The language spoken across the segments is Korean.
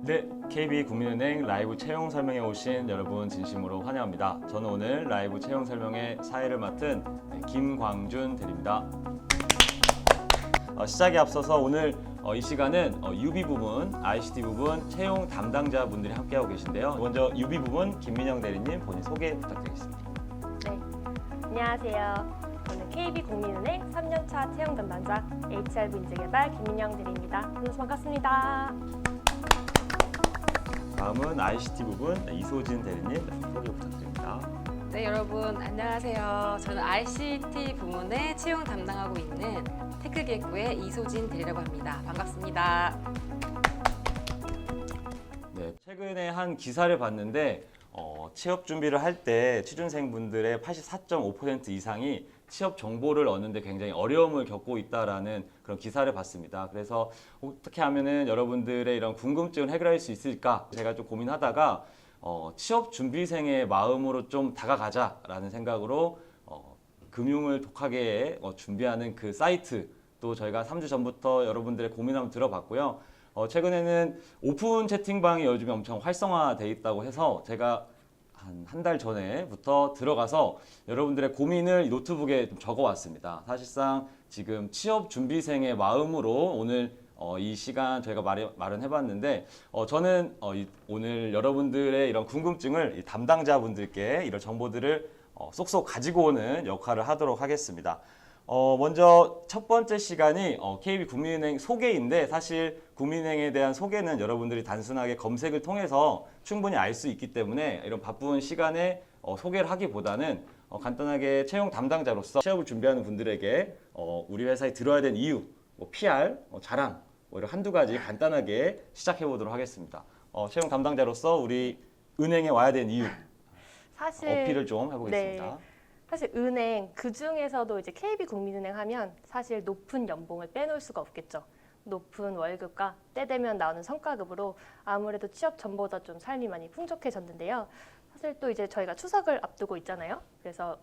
네, KB국민은행 라이브 채용 설명에 오신 여러분 진심으로 환영합니다. 저는 오늘 라이브 채용 설명의 사회를 맡은 김광준 대리입니다. 시작에 앞서서 오늘 이 시간은 UB 부문, ICT 부분 채용 담당자분들이 함께하고 계신데요. 먼저 UB 부문 김민영 대리님 본인 소개 부탁드리겠습니다. 네, 안녕하세요. 저는 KB국민은행 3년차 채용 담당자 HR부 인재개발 김민영 대리입니다. 만나서 반갑습니다. 다음은 ICT 부분 이소진 대리님 소개 부탁드립니다. 네, 여러분 안녕하세요. 저는 ICT 부문에 채용 담당하고 있는 테크기획부의 이소진 대리라고 합니다. 반갑습니다. 네, 최근에 한 기사를 봤는데 취업 준비를 할 때 취준생분들의 84.5% 이상이 취업 정보를 얻는데 굉장히 어려움을 겪고 있다라는 그런 기사를 봤습니다. 그래서 어떻게 하면은 여러분들의 이런 궁금증을 해결할 수 있을까 제가 좀 고민하다가 취업 준비생의 마음으로 좀 다가가자라는 생각으로 금융을 독하게 준비하는 그 사이트 또 저희가 3주 전부터 여러분들의 고민 한번 들어봤고요. 최근에는 오픈 채팅방이 요즘에 엄청 활성화돼 있다고 해서 제가 한 달 전에부터 들어가서 여러분들의 고민을 노트북에 좀 적어왔습니다. 사실상 지금 취업 준비생의 마음으로 오늘 이 시간 저희가 마련해봤는데 저는 오늘 여러분들의 이런 궁금증을 담당자분들께 이런 정보들을 쏙쏙 가지고 오는 역할을 하도록 하겠습니다. 먼저 첫 번째 시간이 KB국민은행 소개인데 사실 국민은행에 대한 소개는 여러분들이 단순하게 검색을 통해서 충분히 알 수 있기 때문에 이런 바쁜 시간에 소개를 하기보다는 간단하게 채용 담당자로서 취업을 준비하는 분들에게 우리 회사에 들어야 되는 이유, PR, 자랑 이런 한두 가지 간단하게 시작해 보도록 하겠습니다. 채용 담당자로서 우리 은행에 와야 되는 이유 사실 어필을 좀 해보겠습니다. 네, 사실 은행 그 중에서도 이제 KB국민은행 하면 사실 높은 연봉을 빼놓을 수가 없겠죠. 높은 월급과 때 되면 나오는 성과급으로 아무래도 취업 전보다 좀 삶이 많이 풍족해졌는데요. 사실 또 이제 저희가 추석을 앞두고 있잖아요. 그래서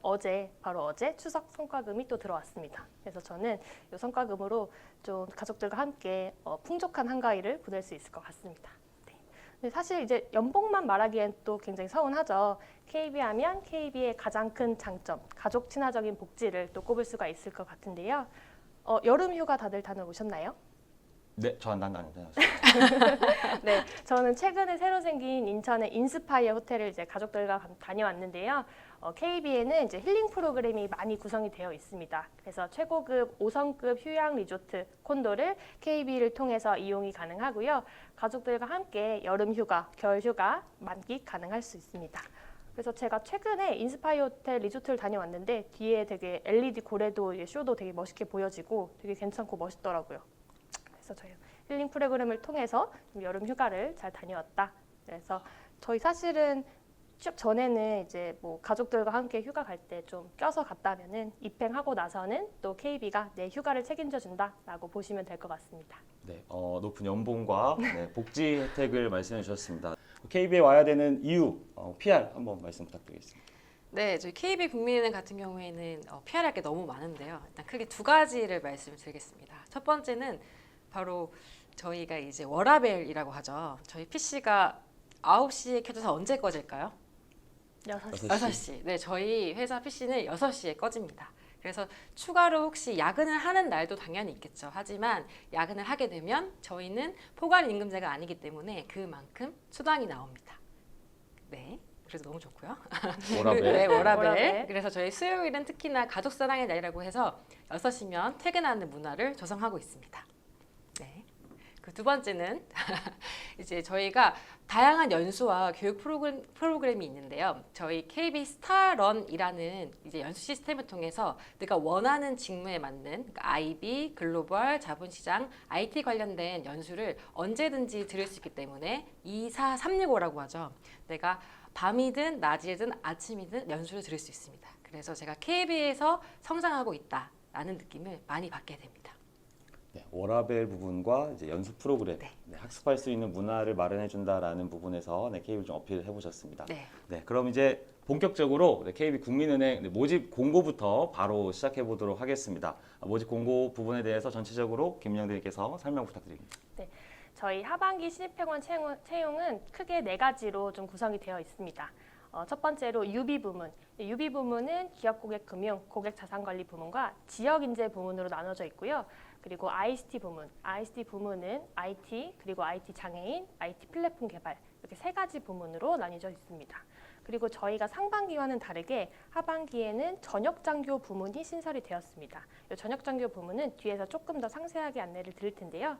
바로 어제 추석 성과금이 또 들어왔습니다. 그래서 저는 이 성과금으로 좀 가족들과 함께 풍족한 한가위를 보낼 수 있을 것 같습니다. 네. 근데 사실 이제 연봉만 말하기엔 또 굉장히 서운하죠. KB 하면 KB의 가장 큰 장점, 가족 친화적인 복지를 또 꼽을 수가 있을 것 같은데요. 여름 휴가 다들 다녀오셨나요? 네, 저 안 다녔어요. 네, 저는 최근에 새로 생긴 인천의 인스파이어 호텔을 이제 가족들과 다녀왔는데요. KB에는 이제 힐링 프로그램이 많이 구성이 되어 있습니다. 그래서 최고급 5성급 휴양 리조트 콘도를 KB를 통해서 이용이 가능하고요. 가족들과 함께 여름 휴가, 겨울 휴가 만끽 가능할 수 있습니다. 그래서 제가 최근에 인스파이어 호텔 리조트를 다녀왔는데 뒤에 되게 LED 고래도 쇼도 되게 멋있게 보여지고 되게 괜찮고 멋있더라고요. 그래서 저희 힐링 프로그램을 통해서 여름 휴가를 잘 다녀왔다. 그래서 저희 사실은 취업 전에는 이제 뭐 가족들과 함께 휴가 갈 때 좀 껴서 갔다면은 입행하고 나서는 또 KB가 내 휴가를 책임져 준다라고 보시면 될 것 같습니다. 네, 높은 연봉과 복지 혜택을 말씀해 주셨습니다. KB에 와야 되는 이유, PR 한번 말씀 부탁드리겠습니다. 네, 저희 KB국민은행 같은 경우에는 PR할 게 너무 많은데요. 일단 크게 두 가지를 말씀드리겠습니다. 첫 번째는 바로 저희가 이제 워라벨이라고 하죠. 저희 PC가 9시에 켜져서 언제 꺼질까요? 6시. 6시. 네, 저희 회사 PC는 6시에 꺼집니다. 그래서 추가로 혹시 야근을 하는 날도 당연히 있겠죠. 하지만 야근을 하게 되면 저희는 포괄 임금제가 아니기 때문에 그만큼 수당이 나옵니다. 네. 그래서 너무 좋고요. 워라벨. 네, 워라벨. 워라벨. 그래서 저희 수요일은 특히나 가족사랑의 날이라고 해서 6시면 퇴근하는 문화를 조성하고 있습니다. 네. 그 두 번째는 이제 저희가 다양한 연수와 교육 프로그램이 있는데요. 저희 KB 스타런이라는 이제 연수 시스템을 통해서 내가 원하는 직무에 맞는 그러니까 IB, 글로벌, 자본시장, IT 관련된 연수를 언제든지 들을 수 있기 때문에 24365라고 하죠. 내가 밤이든 낮이든 아침이든 연수를 들을 수 있습니다. 그래서 제가 KB에서 성장하고 있다라는 느낌을 많이 받게 됩니다. 네, 워라벨 부분과 이제 연수 프로그램, 학습할 수 있는 문화를 마련해 준다라는 부분에서 KB를 좀 어필을 해보셨습니다. 네. 그럼 이제 본격적으로 KB국민은행 모집 공고부터 바로 시작해 보도록 하겠습니다. 모집 공고 부분에 대해서 전체적으로 김민영 대리께서 설명 부탁드립니다. 저희 하반기 신입회원 채용은 크게 4가지로 좀 구성이 되어 있습니다. 첫 번째로 UB 부문. UB 부문은 기업고객금융, 고객자산관리 부문과 지역인재 부문으로 나눠져 있고요. 그리고 ICT 부문. ICT 부문은 IT, 그리고 IT 장애인, IT 플랫폼 개발 이렇게 3가지 부문으로 나뉘어져 있습니다. 그리고 저희가 상반기와는 다르게 하반기에는 전역장교 부문이 신설이 되었습니다. 이 전역장교 부문은 뒤에서 조금 더 상세하게 안내를 드릴 텐데요.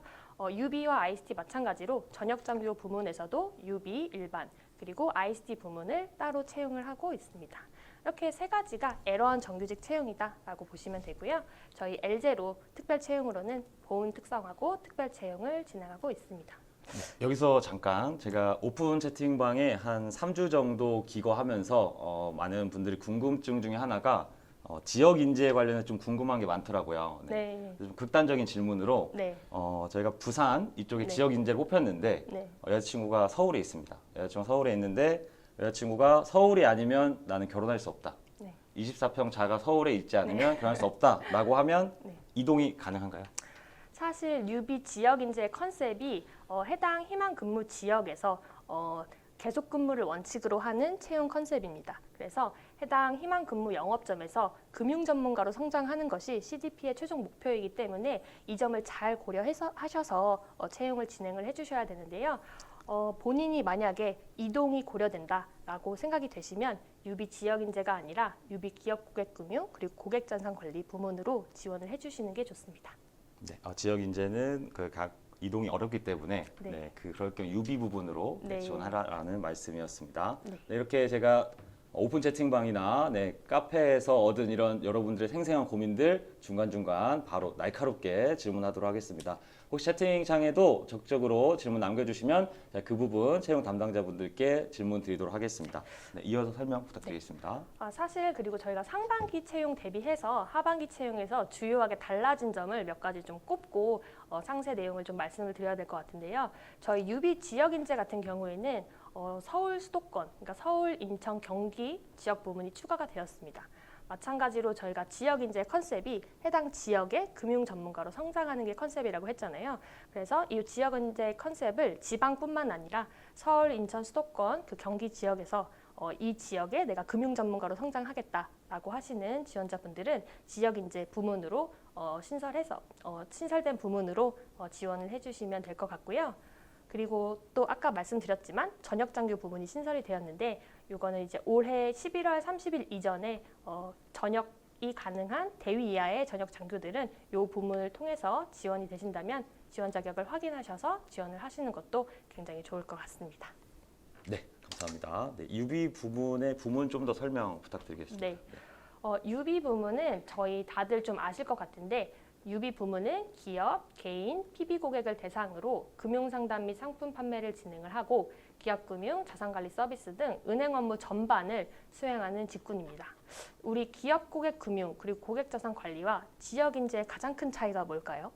UB와 ICT 마찬가지로 전역장교 부문에서도 UB 일반 그리고 ICT 부문을 따로 채용을 하고 있습니다. 이렇게 3가지가 애러한 정규직 채용이다라고 보시면 되고요. 저희 엘제로 특별 채용으로는 보훈 특성하고 특별 채용을 진행하고 있습니다. 여기서 잠깐 제가 오픈 채팅방에 한 3주 정도 기거하면서 많은 분들이 궁금증 중에 하나가 지역 인재 관련해서 좀 궁금한 게 많더라고요. 네. 좀 극단적인 질문으로 네. 저희가 부산 이쪽에 네. 지역 인재를 뽑혔는데 네. 여자친구가 서울에 있습니다. 여자친구가 서울에 있는데 여자친구가 서울이 아니면 나는 결혼할 수 없다. 네. 24평 자가 서울에 있지 않으면 결혼할 수 없다라고 하면 네. 이동이 가능한가요? 사실 UB 지역 인재 컨셉이 해당 희망 근무 지역에서 계속 근무를 원칙으로 하는 채용 컨셉입니다. 그래서 해당 희망 근무 영업점에서 금융 전문가로 성장하는 것이 CDP의 최종 목표이기 때문에 이 점을 잘 고려하셔서 채용을 진행을 해주셔야 되는데요. 본인이 만약에 이동이 고려된다라고 생각이 되시면 UB 지역 인재가 아니라 UB 기업 고객금융 그리고 고객자산관리 부문으로 지원을 해주시는 게 좋습니다. 네, 지역 인재는 각 이동이 어렵기 때문에 네. 그럴 경우 UB 부분으로 네. 지원하라는 말씀이었습니다. 네. 이렇게 제가 오픈 채팅방이나 카페에서 얻은 이런 여러분들의 생생한 고민들 중간중간 바로 날카롭게 질문하도록 하겠습니다. 혹시 채팅창에도 적극적으로 질문 남겨주시면 그 부분 채용 담당자분들께 질문 드리도록 하겠습니다. 이어서 설명 부탁드리겠습니다. 사실 그리고 저희가 상반기 채용 대비해서 하반기 채용에서 주요하게 달라진 점을 몇 가지 좀 꼽고 상세 내용을 좀 말씀을 드려야 될 것 같은데요. 저희 UB 지역 인재 같은 경우에는 서울 수도권, 그러니까 서울, 인천, 경기 지역 부문이 추가가 되었습니다. 마찬가지로 저희가 지역 인재 컨셉이 해당 지역의 금융 전문가로 성장하는 게 컨셉이라고 했잖아요. 그래서 이 지역 인재 컨셉을 지방뿐만 아니라 서울, 인천, 수도권, 그 경기 지역에서 이 지역에 내가 금융 전문가로 성장하겠다라고 하시는 지원자분들은 지역 인재 부문으로 신설해서 신설된 부문으로 지원을 해주시면 될 것 같고요. 그리고 또 아까 말씀드렸지만 전역장교 부분이 신설이 되었는데 이거는 이제 올해 11월 30일 이전에 전역이 가능한 대위 이하의 전역장교들은 이 부문을 통해서 지원이 되신다면 지원 자격을 확인하셔서 지원을 하시는 것도 굉장히 좋을 것 같습니다. 네, 감사합니다. UB 부문의 부문 좀 더 설명 부탁드리겠습니다. 네. UB 부문은 저희 다들 좀 아실 것 같은데 UB 부문은 기업, 개인, PB 고객을 대상으로 금융상담 및 상품 판매를 진행을 하고 기업금융, 자산관리 서비스 등 은행 업무 전반을 수행하는 직군입니다. 우리 기업 고객 금융 그리고 고객자산관리와 지역 인재의 가장 큰 차이가 뭘까요?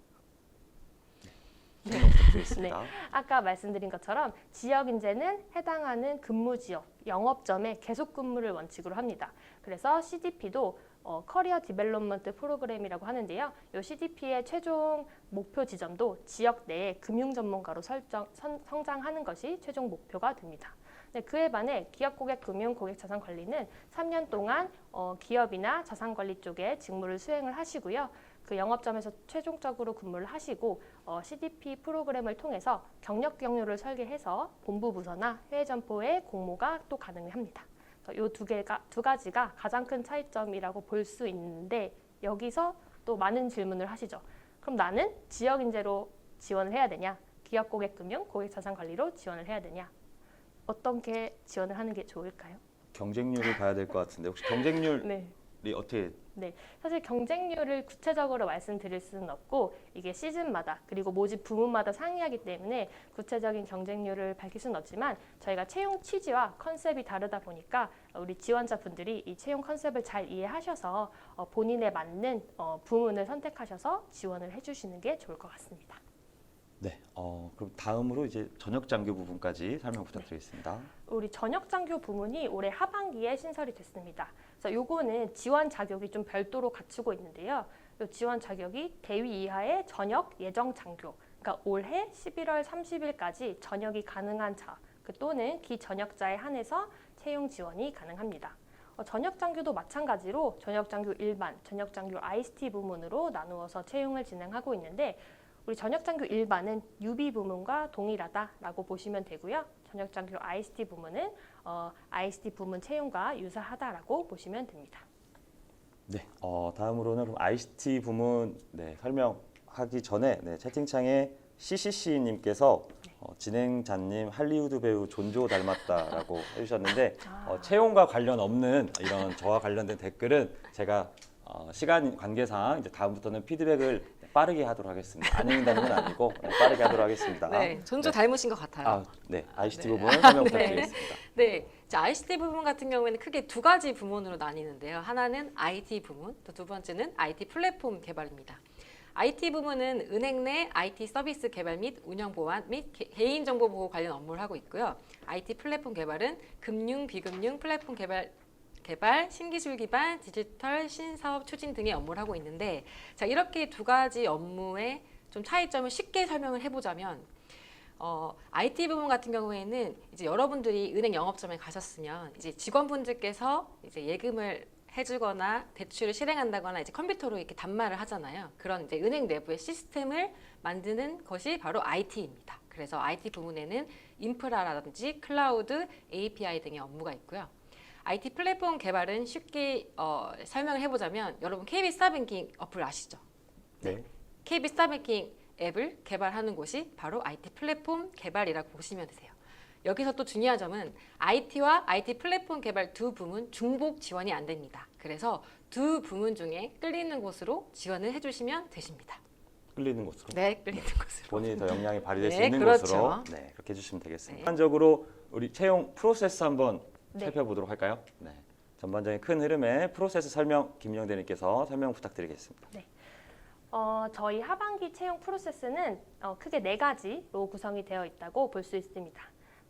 설명 부탁드리겠습니다. 아까 말씀드린 것처럼 지역 인재는 해당하는 근무 지역, 영업점에 계속 근무를 원칙으로 합니다. 그래서 CDP도 커리어 디벨롭먼트 프로그램이라고 하는데요. 이 CDP의 최종 목표 지점도 지역 내에 금융 전문가로 성장하는 것이 최종 목표가 됩니다. 그에 반해 기업 고객 금융 고객 자산 관리는 3년 동안 기업이나 자산 관리 쪽에 직무를 수행을 하시고요. 그 영업점에서 최종적으로 근무를 하시고 CDP 프로그램을 통해서 경력 경로를 설계해서 본부 부서나 해외 점포의 공모가 또 가능합니다. 이 두 가지가 가장 큰 차이점이라고 볼 수 있는데 여기서 또 많은 질문을 하시죠. 그럼 나는 지역 인재로 지원을 해야 되냐? 기업 고객 금융 고객 자산 관리로 지원을 해야 되냐? 어떻게 지원을 하는 게 좋을까요? 경쟁률을 봐야 될 것 같은데 혹시 경쟁률이 네. 어떻게? 네, 사실 경쟁률을 구체적으로 말씀드릴 수는 없고 이게 시즌마다 그리고 모집 부문마다 상이하기 때문에 구체적인 경쟁률을 밝힐 수는 없지만 저희가 채용 취지와 컨셉이 다르다 보니까 우리 지원자분들이 이 채용 컨셉을 잘 이해하셔서 본인에 맞는 부문을 선택하셔서 지원을 해주시는 게 좋을 것 같습니다. 네, 그럼 다음으로 이제 전역 장교 부분까지 설명 부탁드리겠습니다. 우리 전역 장교 부문이 올해 하반기에 신설이 됐습니다. 그래서 요거는 지원 자격이 좀 별도로 갖추고 있는데요. 이 지원 자격이 대위 이하의 전역 예정 장교, 그러니까 올해 11월 30일까지 전역이 가능한 자, 또는 기전역자에 한해서 채용 지원이 가능합니다. 전역장교도 마찬가지로 전역장교 일반, 전역장교 ICT 부문으로 나누어서 채용을 진행하고 있는데 우리 전역장교 일반은 유비 부문과 동일하다라고 보시면 되고요. 전역장교 ICT 부문은 ICT 부문 채용과 유사하다라고 보시면 됩니다. 네, 다음으로는 그럼 ICT 부문 설명하기 전에 채팅창에 CCC님께서 진행자님 할리우드 배우 존조 닮았다라고 해주셨는데 채용과 관련 없는 이런 저와 관련된 댓글은 제가 시간 관계상 이제 다음부터는 피드백을 빠르게 하도록 하겠습니다. 안 읽는다는 건 아니고 빠르게 하도록 하겠습니다. 네, 존조 닮으신 것 같아요. ICT 네. 부분 설명 부탁드리겠습니다. 네, 자, ICT 부문 같은 경우에는 크게 두 가지 부문으로 나뉘는데요. 하나는 IT 부문, 또 두 번째는 IT 플랫폼 개발입니다. IT 부문은 은행 내 IT 서비스 개발 및 운영 보안 및 개인정보 보호 관련 업무를 하고 있고요. IT 플랫폼 개발은 금융, 비금융 플랫폼 개발, 신기술 기반, 디지털, 신사업 추진 등의 업무를 하고 있는데, 자, 이렇게 두 가지 업무의 좀 차이점을 쉽게 설명을 해보자면, IT 부문 같은 경우에는 이제 여러분들이 은행 영업점에 가셨으면 이제 직원분들께서 이제 예금을 해주거나 대출을 실행한다거나 이제 컴퓨터로 이렇게 단말을 하잖아요. 그런 이제 은행 내부의 시스템을 만드는 것이 바로 IT입니다. 그래서 IT 부문에는 인프라라든지 클라우드, API 등의 업무가 있고요. IT 플랫폼 개발은 쉽게 설명을 해보자면 여러분 KB 스타뱅킹 어플 아시죠? 네. KB 스타뱅킹 앱을 개발하는 곳이 바로 IT 플랫폼 개발이라고 보시면 되세요. 여기서 또 중요한 점은 IT와 IT 플랫폼 개발 두 부문 중복 지원이 안 됩니다. 그래서 두 부문 중에 끌리는 곳으로 지원을 해주시면 되십니다. 끌리는 곳으로. 네, 끌리는 곳으로. 본인이 더 역량이 발휘될 수 네, 있는 그렇죠. 곳으로 그렇게 해주시면 되겠습니다. 네. 전반적으로 우리 채용 프로세스 한번 네. 살펴보도록 할까요? 네. 전반적인 큰 흐름의 프로세스 설명 김영대님께서 설명 부탁드리겠습니다. 저희 하반기 채용 프로세스는 크게 4가지로 구성이 되어 있다고 볼 수 있습니다.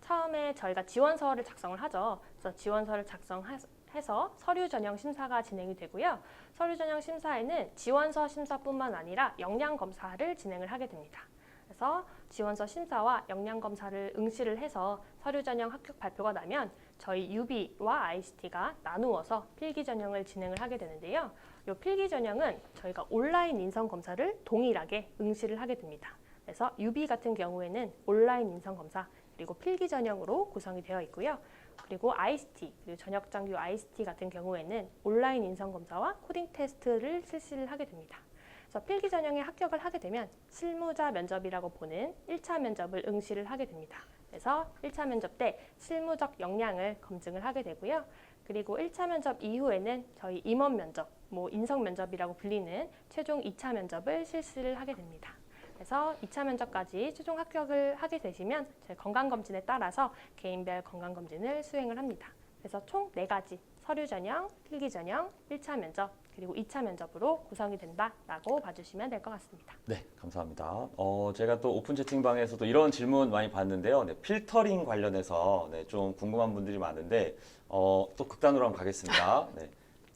처음에 저희가 지원서를 작성을 하죠. 그래서 지원서를 작성해서 서류 전형 심사가 진행이 되고요. 서류 전형 심사에는 지원서 심사뿐만 아니라 역량 검사를 진행을 하게 됩니다. 그래서 지원서 심사와 역량 검사를 응시를 해서 서류 전형 합격 발표가 나면 저희 UB와 ICT가 나누어서 필기 전형을 진행을 하게 되는데요. 이 필기 전형은 저희가 온라인 인성 검사를 동일하게 응시를 하게 됩니다. 그래서 UB 같은 경우에는 온라인 인성 검사 그리고 필기 전형으로 구성이 되어 있고요. 그리고 ICT, 그리고 전역장교 ICT 같은 경우에는 온라인 인성 검사와 코딩 테스트를 실시를 하게 됩니다. 그래서 필기 전형에 합격을 하게 되면 실무자 면접이라고 보는 1차 면접을 응시를 하게 됩니다. 그래서 1차 면접 때 실무적 역량을 검증을 하게 되고요. 그리고 1차 면접 이후에는 저희 임원 면접, 인성 면접이라고 불리는 최종 2차 면접을 실시를 하게 됩니다. 그래서 2차 면접까지 최종 합격을 하게 되시면 저희 건강검진에 따라서 개인별 건강검진을 수행을 합니다. 그래서 총 4가지 서류 전형, 필기 전형, 1차 면접, 그리고 2차 면접으로 구성이 된다라고 봐주시면 될 것 같습니다. 네, 감사합니다. 제가 또 오픈 채팅방에서도 이런 질문 많이 봤는데요. 필터링 관련해서 좀 궁금한 분들이 많은데 또 극단으로 한번 가겠습니다.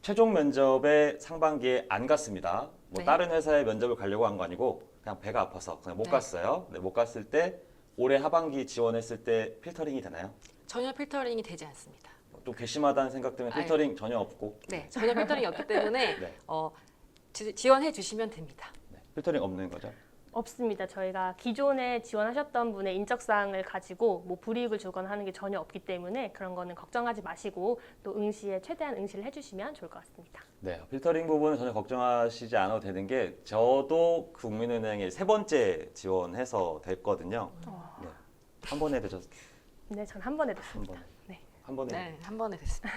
최종 면접에 상반기에 안 갔습니다. 네. 다른 회사에 면접을 가려고 한 거 아니고 그냥 배가 아파서 그냥 못 갔어요. 못 갔을 때 올해 하반기 지원했을 때 필터링이 되나요? 전혀 필터링이 되지 않습니다. 또 괘씸하다는 생각 때문에 필터링 전혀 없고 네, 전혀 필터링이 없기 때문에 네. 지원해 주시면 됩니다. 필터링 없는 거죠? 없습니다. 저희가 기존에 지원하셨던 분의 인적사항을 가지고 불이익을 주거나 하는 게 전혀 없기 때문에 그런 거는 걱정하지 마시고 또 응시에 최대한 응시를 해주시면 좋을 것 같습니다. 네, 필터링 부분은 전혀 걱정하시지 않아도 되는 게 저도 국민은행에 3번째 지원해서 됐거든요. 네. 한 번에 되셨? 네, 전 한 번에 한 됐습니다. 번에. 네. 한 번에. 네, 한 번에 됐습니다.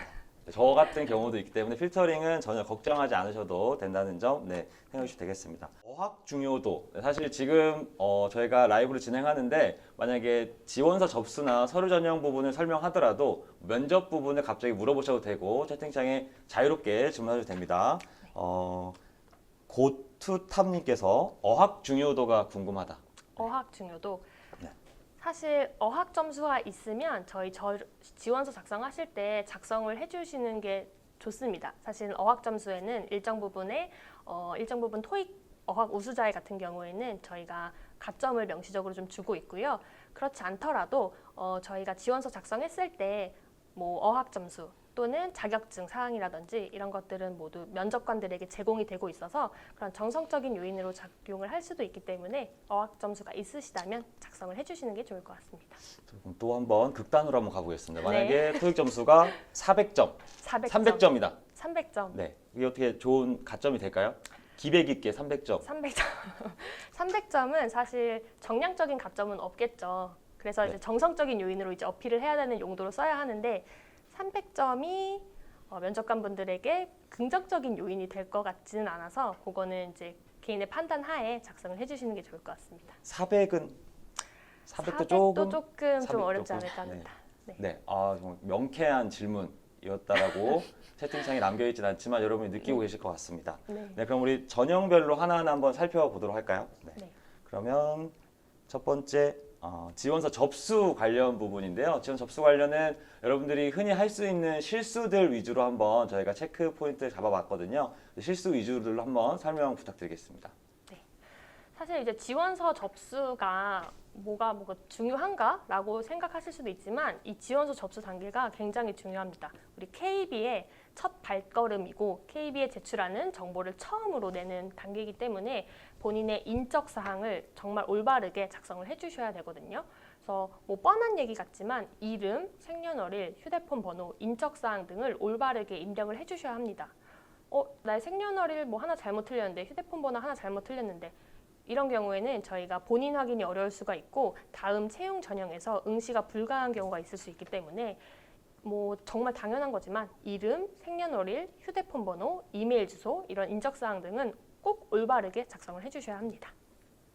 저 같은 경우도 있기 때문에 필터링은 전혀 걱정하지 않으셔도 된다는 점 생각해 주시면 되겠습니다. 어학 중요도 사실 지금 저희가 라이브를 진행하는데 만약에 지원서 접수나 서류 전형 부분을 설명하더라도 면접 부분을 갑자기 물어보셔도 되고 채팅창에 자유롭게 질문하셔도 됩니다. 고투탑님께서 어학 중요도가 궁금하다. 어학 중요도 네. 사실 어학 점수가 있으면 저희 지원서 작성하실 때 작성을 해주시는 게 좋습니다. 사실 어학 점수에는 일정 부분 토익 어학 우수자의 같은 경우에는 저희가 가점을 명시적으로 좀 주고 있고요. 그렇지 않더라도 저희가 지원서 작성했을 때 뭐 어학 점수 또는 자격증 사항이라든지 이런 것들은 모두 면접관들에게 제공이 되고 있어서 그런 정성적인 요인으로 작용을 할 수도 있기 때문에 어학 점수가 있으시다면 작성을 해주시는 게 좋을 것 같습니다. 그럼 또 한번 극단으로 한번 가보겠습니다. 네. 만약에 토익 점수가 400점, 300점이다. 300점. 네, 이게 어떻게 좋은 가점이 될까요? 기백 있게 300점. 300점. 300점은 사실 정량적인 가점은 없겠죠. 그래서 이제 네. 정성적인 요인으로 이제 어필을 해야 되는 용도로 써야 하는데 300점이 면접관 분들에게 긍정적인 요인이 될 것 같지는 않아서 그거는 이제 개인의 판단 하에 작성을 해주시는 게 좋을 것 같습니다. 400은 400도 400도 조금 조금 400 좀 어렵지 조금. 않을까 합니다. 네. 네, 정말 명쾌한 질문이었다라고 채팅창에 남겨있진 않지만 여러분이 느끼고 계실 것 같습니다. 네. 네, 그럼 우리 전형별로 하나하나 한번 살펴보도록 할까요? 네. 네. 그러면 첫 번째 지원서 접수 관련 부분인데요. 지원 접수 관련은 여러분들이 흔히 할 수 있는 실수들 위주로 한번 저희가 체크 포인트 잡아봤거든요. 실수 위주로 한번 설명 부탁드리겠습니다. 사실 이제 지원서 접수가 뭐가 중요한가라고 생각하실 수도 있지만 이 지원서 접수 단계가 굉장히 중요합니다. 우리 KB의 첫 발걸음이고 KB에 제출하는 정보를 처음으로 내는 단계이기 때문에 본인의 인적 사항을 정말 올바르게 작성을 해주셔야 되거든요. 그래서 뭐 뻔한 얘기 같지만 이름, 생년월일, 휴대폰 번호, 인적 사항 등을 올바르게 입력을 해주셔야 합니다. 나의 생년월일 뭐 하나 잘못 틀렸는데 휴대폰 번호 하나 잘못 틀렸는데 이런 경우에는 저희가 본인 확인이 어려울 수가 있고 다음 채용 전형에서 응시가 불가한 경우가 있을 수 있기 때문에 뭐 정말 당연한 거지만 이름, 생년월일, 휴대폰 번호, 이메일 주소 이런 인적 사항 등은 꼭 올바르게 작성을 해주셔야 합니다.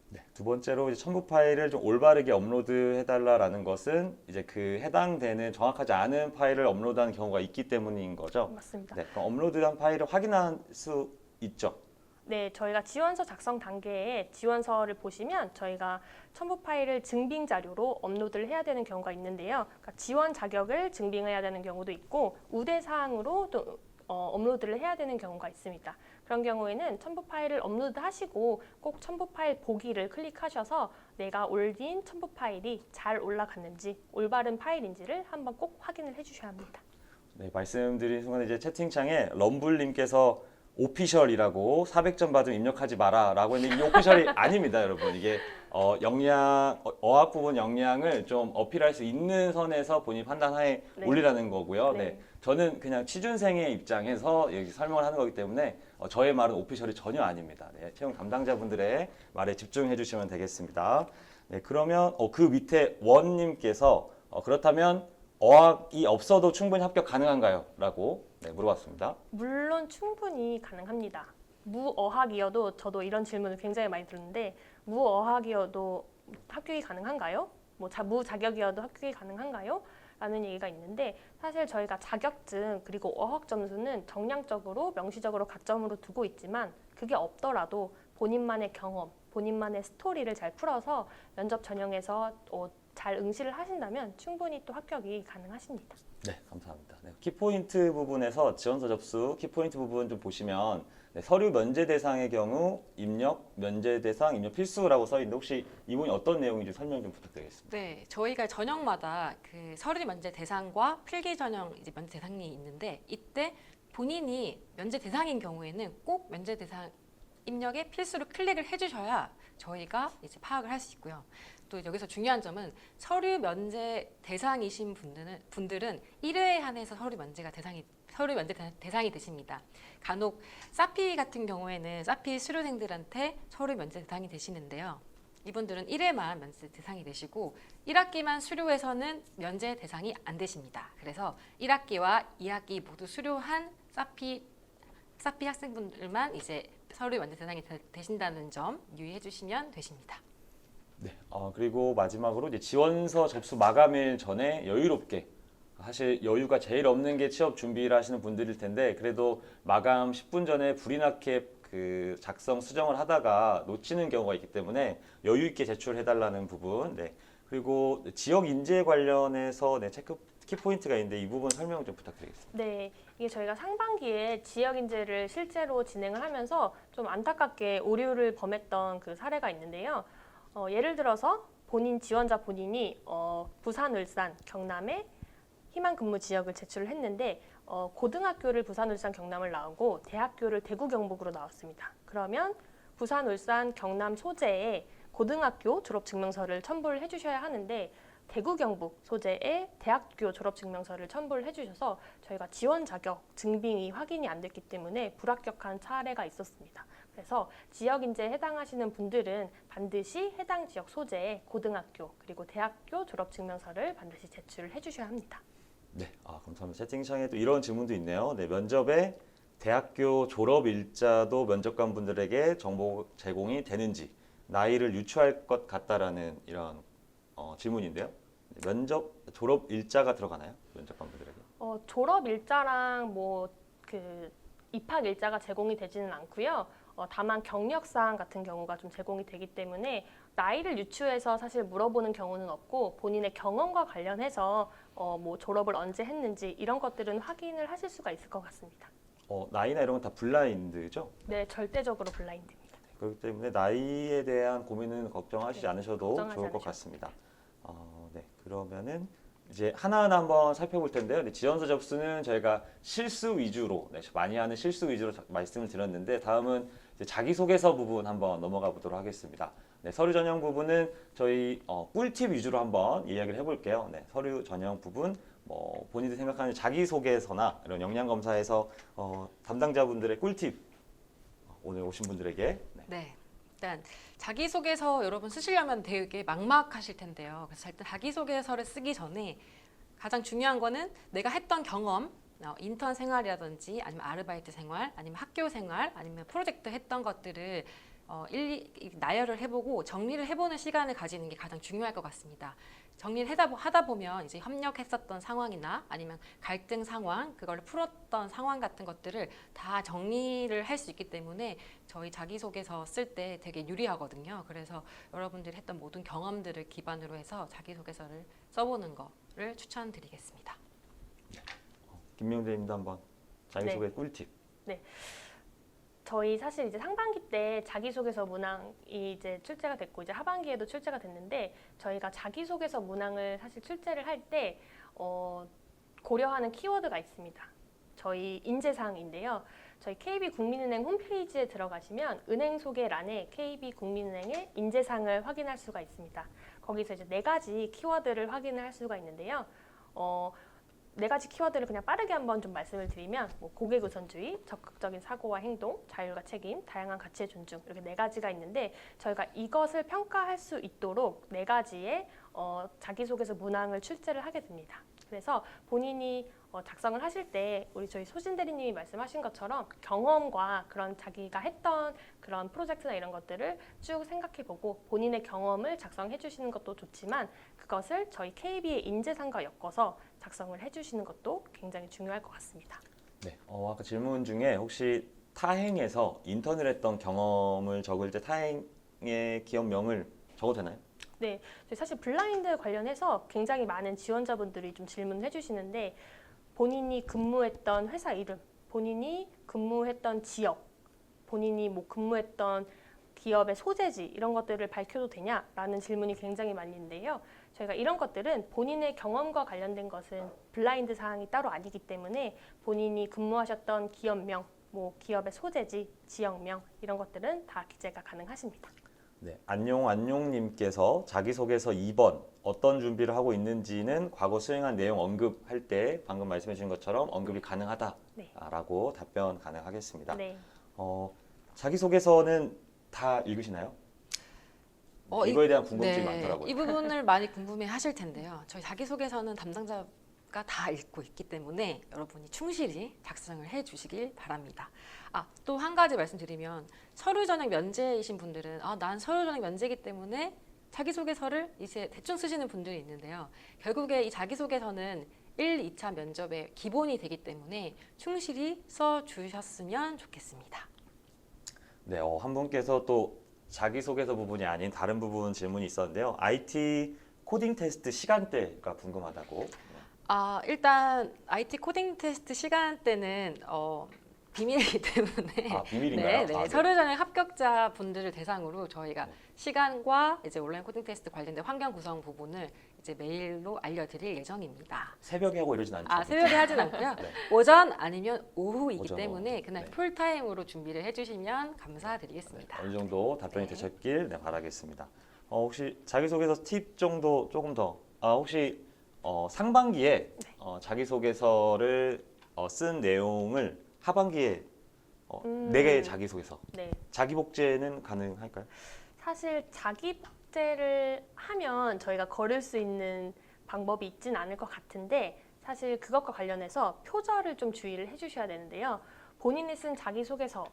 네, 두 번째로 이제 첨부 파일을 좀 올바르게 업로드해달라라는 것은 이제 그 해당되는 정확하지 않은 파일을 업로드하는 경우가 있기 때문인 거죠. 맞습니다. 네, 그럼 업로드한 파일을 확인할 수 있죠. 네, 저희가 지원서 작성 단계에 지원서를 보시면 저희가 첨부 파일을 증빙 자료로 업로드를 해야 되는 경우가 있는데요. 그러니까 지원 자격을 증빙해야 되는 경우도 있고 우대 사항으로 또 업로드를 해야 되는 경우가 있습니다. 그런 경우에는 첨부 파일을 업로드하시고 꼭 첨부 파일 보기를 클릭하셔서 내가 올린 첨부 파일이 잘 올라갔는지 올바른 파일인지를 한번 꼭 확인을 해주셔야 합니다. 네, 말씀드린 순간 이제 채팅창에 럼블님께서 오피셜이라고 400점 받으면 입력하지 마라라고 했는데 이 오피셜이 아닙니다, 여러분. 이게 어학 부분 역량을 좀 어필할 수 있는 선에서 본인 판단하에 네. 올리라는 거고요. 네. 네. 저는 그냥 취준생의 입장에서 여기 설명을 하는 거기 때문에 저의 말은 오피셜이 전혀 아닙니다. 네, 채용 담당자분들의 말에 집중해 주시면 되겠습니다. 네, 그러면 그 밑에 원님께서 그렇다면 어학이 없어도 충분히 합격 가능한가요? 라고 물어봤습니다. 물론 충분히 가능합니다. 무어학이어도 저도 이런 질문을 굉장히 많이 들었는데 무어학이어도 합격이 가능한가요? 무자격이어도 합격이 가능한가요? 라는 얘기가 있는데 사실 저희가 자격증 그리고 어학 점수는 정량적으로 명시적으로 가점으로 두고 있지만 그게 없더라도 본인만의 경험, 본인만의 스토리를 잘 풀어서 면접 전형에서 잘 응시를 하신다면 충분히 또 합격이 가능하십니다. 네, 감사합니다. 네, 키포인트 부분에서 지원서 접수 키포인트 부분 좀 보시면 서류 면제 대상의 경우 입력, 면제 대상, 입력 필수라고 써 있는데 혹시 이 부분이 어떤 내용인지 설명 좀 부탁드리겠습니다. 네, 저희가 전형마다 그 서류 면제 대상과 필기 전형 이제 면제 대상이 있는데 이때 본인이 면제 대상인 경우에는 꼭 면제 대상 입력에 필수로 클릭을 해주셔야 저희가 이제 파악을 할 수 있고요. 또 여기서 중요한 점은 서류 면제 대상이신 분들은 1회에 한해서 서류 면제 대상이 되십니다. 간혹 사피 같은 경우에는 사피 수료생들한테 서류 면제 대상이 되시는데요. 이분들은 1회만 면제 대상이 되시고 1학기만 수료해서는 면제 대상이 안 되십니다. 그래서 1학기와 2학기 모두 수료한 사피 학생분들만 이제 서류 면제 대상이 되신다는 점 유의해 주시면 되십니다. 네, 그리고 마지막으로 이제 지원서 접수 마감일 전에 여유롭게 사실 여유가 제일 없는 게 취업 준비를 하시는 분들일 텐데 그래도 마감 10분 전에 불이 나게 그 작성 수정을 하다가 놓치는 경우가 있기 때문에 여유 있게 제출해달라는 부분. 네. 그리고 지역 인재 관련해서 체크 키포인트가 있는데 이 부분 설명 좀 부탁드리겠습니다. 네, 이게 저희가 상반기에 지역 인재를 실제로 진행을 하면서 좀 안타깝게 오류를 범했던 그 사례가 있는데요. 예를 들어서 본인 지원자 본인이 부산, 울산, 경남에 희망 근무 지역을 제출을 했는데 고등학교를 부산, 울산, 경남을 나오고 대학교를 대구, 경북으로 나왔습니다. 그러면 부산, 울산, 경남 소재에 고등학교 졸업 증명서를 첨부를 해주셔야 하는데 대구, 경북 소재에 대학교 졸업 증명서를 첨부를 해주셔서 저희가 지원 자격 증빙이 확인이 안 됐기 때문에 불합격한 사례가 있었습니다. 그래서 지역 인재에 해당하시는 분들은 반드시 해당 지역 소재에 고등학교 그리고 대학교 졸업 증명서를 반드시 제출을 해주셔야 합니다. 네, 감사합니다. 채팅창에 또 이런 질문도 있네요. 네, 면접에 대학교 졸업 일자도 면접관 분들에게 정보 제공이 되는지 나이를 유추할 것 같다라는 이런 질문인데요. 네, 면접 졸업 일자가 들어가나요? 면접관 분들에게? 졸업 일자랑 뭐 그 입학 일자가 제공이 되지는 않고요. 다만 경력사항 같은 경우가 좀 제공이 되기 때문에 나이를 유추해서 사실 물어보는 경우는 없고 본인의 경험과 관련해서 뭐 졸업을 언제 했는지 이런 것들은 확인을 하실 수가 있을 것 같습니다. 나이나 이런 건 다 블라인드죠? 네, 절대적으로 블라인드입니다. 그렇기 때문에 나이에 대한 고민은 걱정하시지 네, 않으셔도 걱정하지 좋을 것 않으셔도 같습니다. 네, 그러면은 이제 하나하나 한번 살펴볼 텐데요. 네, 지원서 접수는 저희가 실수 위주로, 많이 하는 실수 위주로 말씀을 드렸는데 다음은 이제 자기소개서 부분 한번 넘어가 보도록 하겠습니다. 네, 서류 전형 부분은 저희 꿀팁 위주로 한번 이야기를 해볼게요. 네, 서류 전형 부분 본인들 생각하는 자기소개서나 이런 역량검사에서 담당자분들의 꿀팁 오늘 오신 분들에게 네. 일단 자기소개서 여러분 쓰시려면 되게 막막하실 텐데요. 그래서 일단 자기소개서를 쓰기 전에 가장 중요한 거는 내가 했던 경험, 인턴 생활이라든지 아니면 아르바이트 생활, 아니면 학교 생활, 아니면 프로젝트 했던 것들을 일일이 나열을 해보고 정리를 해보는 시간을 가지는 게 가장 중요할 것 같습니다. 정리를 하다 보면 이제 협력했었던 상황이나 아니면 갈등 상황, 그걸 풀었던 상황 같은 것들을 다 정리를 할 수 있기 때문에 저희 자기소개서 쓸 때 되게 유리하거든요. 그래서 여러분들이 했던 모든 경험들을 기반으로 해서 자기소개서를 써보는 거를 추천드리겠습니다. 김명재님도 한번 자기소개 네. 꿀팁. 저희 사실 이제 상반기 때 자기소개서 문항이 이제 출제가 됐고 이제 하반기에도 출제가 됐는데 저희가 자기소개서 문항을 사실 출제를 할 때 고려하는 키워드가 있습니다. 저희 인재사항인데요. 저희 KB국민은행 홈페이지에 들어가시면 은행 소개란에 KB국민은행의 인재사항을 확인할 수가 있습니다. 거기서 이제 4가지 키워드를 확인을 할 수가 있는데요. 4가지 키워드를 그냥 빠르게 한번 좀 말씀을 드리면 고객 우선주의, 적극적인 사고와 행동, 자율과 책임, 다양한 가치의 존중 이렇게 4가지가 있는데 저희가 이것을 평가할 수 있도록 4가지의 자기소개서 문항을 출제를 하게 됩니다. 그래서 본인이 작성을 하실 때 저희 소진 대리님이 말씀하신 것처럼 경험과 그런 자기가 했던 그런 프로젝트나 이런 것들을 쭉 생각해보고 본인의 경험을 작성해 주시는 것도 좋지만 그것을 저희 KB의 인재상과 엮어서 작성을 해주시는 것도 굉장히 중요할 것 같습니다. 네, 아까 질문 중에 혹시 타행에서 인턴을 했던 경험을 적을 때 타행의 기업명을 적어도 되나요? 네, 사실 블라인드 관련해서 굉장히 많은 지원자분들이 좀 질문을 해주시는데 본인이 근무했던 회사 이름, 본인이 근무했던 지역, 본인이 근무했던 기업의 소재지 이런 것들을 밝혀도 되냐라는 질문이 굉장히 많이 있는데요. 저희가 이런 것들은 본인의 경험과 관련된 것은 블라인드 사항이 따로 아니기 때문에 본인이 근무하셨던 기업명, 기업의 소재지, 지역명 이런 것들은 다 기재가 가능하십니다. 네, 안용님께서 자기소개서 2번 어떤 준비를 하고 있는지는 과거 수행한 내용 언급할 때 방금 말씀해 주신 것처럼 언급이 가능하다라고 답변 가능하겠습니다. 네. 자기소개서는 다 읽으시나요? 이거에 대한 궁금증이 많더라고요. 이 부분을 많이 궁금해 하실 텐데요. 저희 자기소개서는 담당자가 다 읽고 있기 때문에 여러분이 충실히 작성을 해 주시길 바랍니다. 또 한 가지 말씀드리면 서류 전형 면제이신 분들은 난 서류 전형 면제이기 때문에 자기소개서를 이제 대충 쓰시는 분들이 있는데요. 결국에 이 자기소개서는 1, 2차 면접의 기본이 되기 때문에 충실히 써주셨으면 좋겠습니다. 네, 한 분께서 또 자기소개서 부분이 아닌 다른 부분 질문이 있었는데요. IT 코딩 테스트 시간대가 궁금하다고. 일단 IT 코딩 테스트 시간대는 비밀이기 때문에 아, 비밀인가요? 네. 아, 네. 서류 전형 합격자 분들을 대상으로 저희가 네. 시간과 이제 온라인 코딩 테스트 관련된 환경 구성 부분을 이제 메일로 알려드릴 예정입니다. 새벽에 하고 이러진 않죠. 새벽에 하진 않고요. 네. 오전 아니면 오후이기 오전, 때문에 그날 네. 풀타임으로 준비를 해주시면 감사드리겠습니다. 어느 정도 답변이 네. 되셨길 바라겠습니다. 혹시 자기소개서 팁 정도 조금 더, 혹시 상반기에 자기소개서를 쓴 내용을 하반기에 네 개의 자기소개서, 네. 자기 복제는 가능할까요? 사실 자기 복제를 하면 저희가 거를 수 있는 방법이 있진 않을 것 같은데 사실 그것과 관련해서 표절을 좀 주의를 해주셔야 되는데요. 본인이 쓴 자기소개서가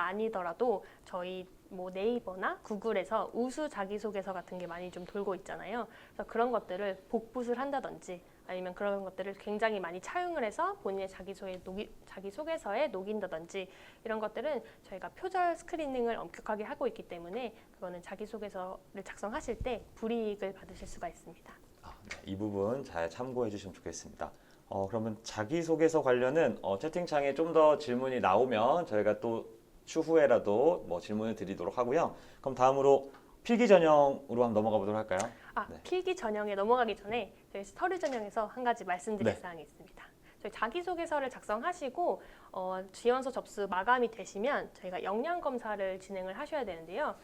아니더라도 저희 뭐 네이버나 구글에서 우수 자기소개서 같은 게 많이 좀 돌고 있잖아요. 그래서 그런 것들을 복붙을 한다든지 아니면 그런 것들을 굉장히 많이 차용을 해서 본인의 자기소개서에 녹인다든지 이런 것들은 저희가 표절 스크리닝을 엄격하게 하고 있기 때문에 그거는 자기소개서를 작성하실 때 불이익을 받으실 수가 있습니다. 네, 이 부분 잘 참고해 주시면 좋겠습니다. 그러면 자기소개서 관련은 채팅창에 좀 더 질문이 나오면 저희가 또 추후에라도 뭐 질문을 드리도록 하고요. 그럼 다음으로 필기 전형으로 한번 넘어가 보도록 할까요? 네. 필기 전형에 넘어가기 전에 저희 서류 전형에서 한 가지 말씀드릴 네. 사항이 있습니다. 저희 자기소개서를 작성하시고 지원서 접수 마감이 되시면 저희가 역량 검사를 진행을 하셔야 되는데요.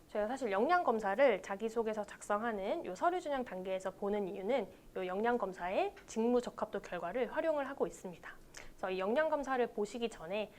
저희가 사실 역량 검사를 자기소개서 작성하는 이 서류 전형 단계에서 보는 이유는 이 역량 검사의 직무 적합도 결과를 활용을 하고 있습니다. 그래서 이 역량 검사를 보시기 전에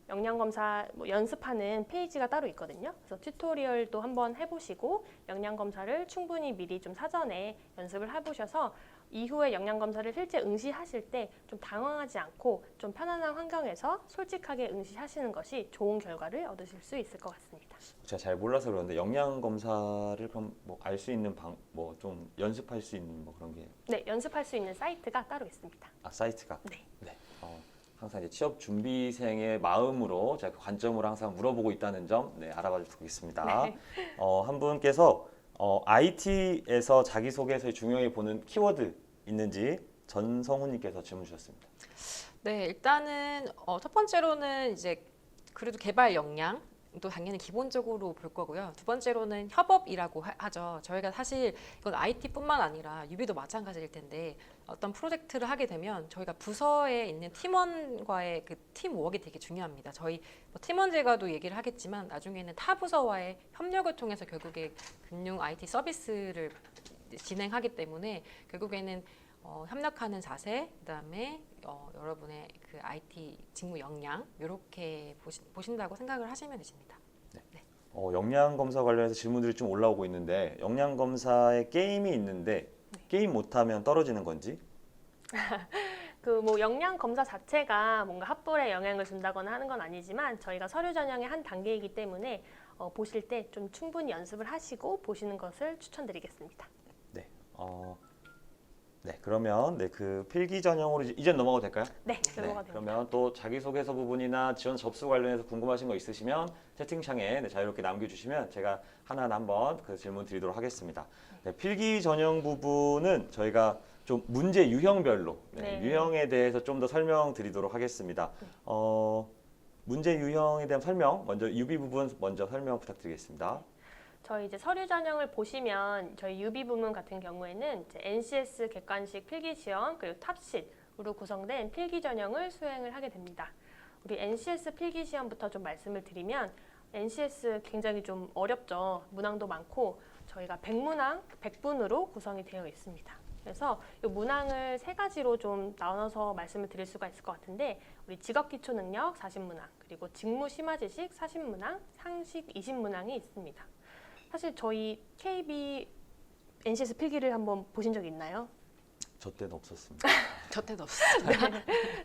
역량검사 연습하는 페이지가 따로 있거든요. 그래서 튜토리얼도 한번 해보시고 역량검사를 충분히 미리 좀 사전에 연습을 해보셔서 이후에 역량검사를 실제 응시하실 때 좀 당황하지 않고 좀 편안한 환경에서 솔직하게 응시하시는 것이 좋은 결과를 얻으실 수 있을 것 같습니다. 제가 잘 몰라서 그러는데 역량 검사를 그럼 뭐 알 수 있는 뭐 좀 연습할 수 있는 뭐 그런 게 네, 연습할 수 있는 사이트가 따로 있습니다. 사이트가 네. 네. 항상 이제 취업 준비생의 마음으로 제가 그 관점으로 항상 물어보고 있다는 점 알아봐 주시면 좋겠습니다. 네. 한 분께서 IT에서 자기소개서에 중요하게 보는 키워드 있는지 전성훈님께서 질문 주셨습니다. 네, 일단은 첫 번째로는 이제 그래도 개발 역량 또 당연히 기본적으로 볼 거고요. 두 번째로는 협업이라고 하죠. 저희가 사실 이건 IT뿐만 아니라 유비도 마찬가지일 텐데 어떤 프로젝트를 하게 되면 저희가 부서에 있는 팀원과의 그 팀워크가 되게 중요합니다. 저희 뭐 팀원들과도 얘기를 하겠지만 나중에는 타 부서와의 협력을 통해서 결국에 금융 IT 서비스를 진행하기 때문에 결국에는 협력하는 자세, 그다음에 여러분의 그 IT 직무 역량 이렇게 보신다고 생각을 하시면 되십니다. 역량 검사 관련해서 질문들이 좀 올라오고 있는데 역량 검사에 게임이 있는데 게임 못하면 떨어지는 건지? 그 뭐 역량 검사 자체가 뭔가 합불에 영향을 준다거나 하는 건 아니지만 저희가 서류 전형의 한 단계이기 때문에 보실 때 좀 충분히 연습을 하시고 보시는 것을 추천드리겠습니다. 네. 네, 그러면 그 필기 전형으로 이제 넘어가도 될까요? 네, 넘어가 됩니다. 그러면 또 자기소개서 부분이나 지원 접수 관련해서 궁금하신 거 있으시면 채팅창에 자유롭게 남겨주시면 제가 하나하나 한번 그 질문 드리도록 하겠습니다. 네, 필기 전형 부분은 저희가 좀 문제 유형별로 네. 유형에 대해서 좀 더 설명드리도록 하겠습니다. 문제 유형에 대한 설명 먼저 유비 부분 먼저 설명 부탁드리겠습니다. 저희 이제 서류 전형을 보시면 저희 유비 부문 같은 경우에는 이제 NCS 객관식 필기 시험 그리고 탑시트로 구성된 필기 전형을 수행을 하게 됩니다. 우리 NCS 필기 시험부터 좀 말씀을 드리면 NCS 굉장히 좀 어렵죠. 문항도 많고 저희가 100문항 100분으로 구성이 되어 있습니다. 그래서 이 문항을 세 가지로 좀 나눠서 말씀을 드릴 수가 있을 것 같은데 우리 직업기초능력 40문항 그리고 직무심화지식 40문항 상식 20문항이 있습니다. 사실 저희 KB NCS 필기를 한번 보신 적 있나요? 저 때는 없었습니다. 저 때도 없어요.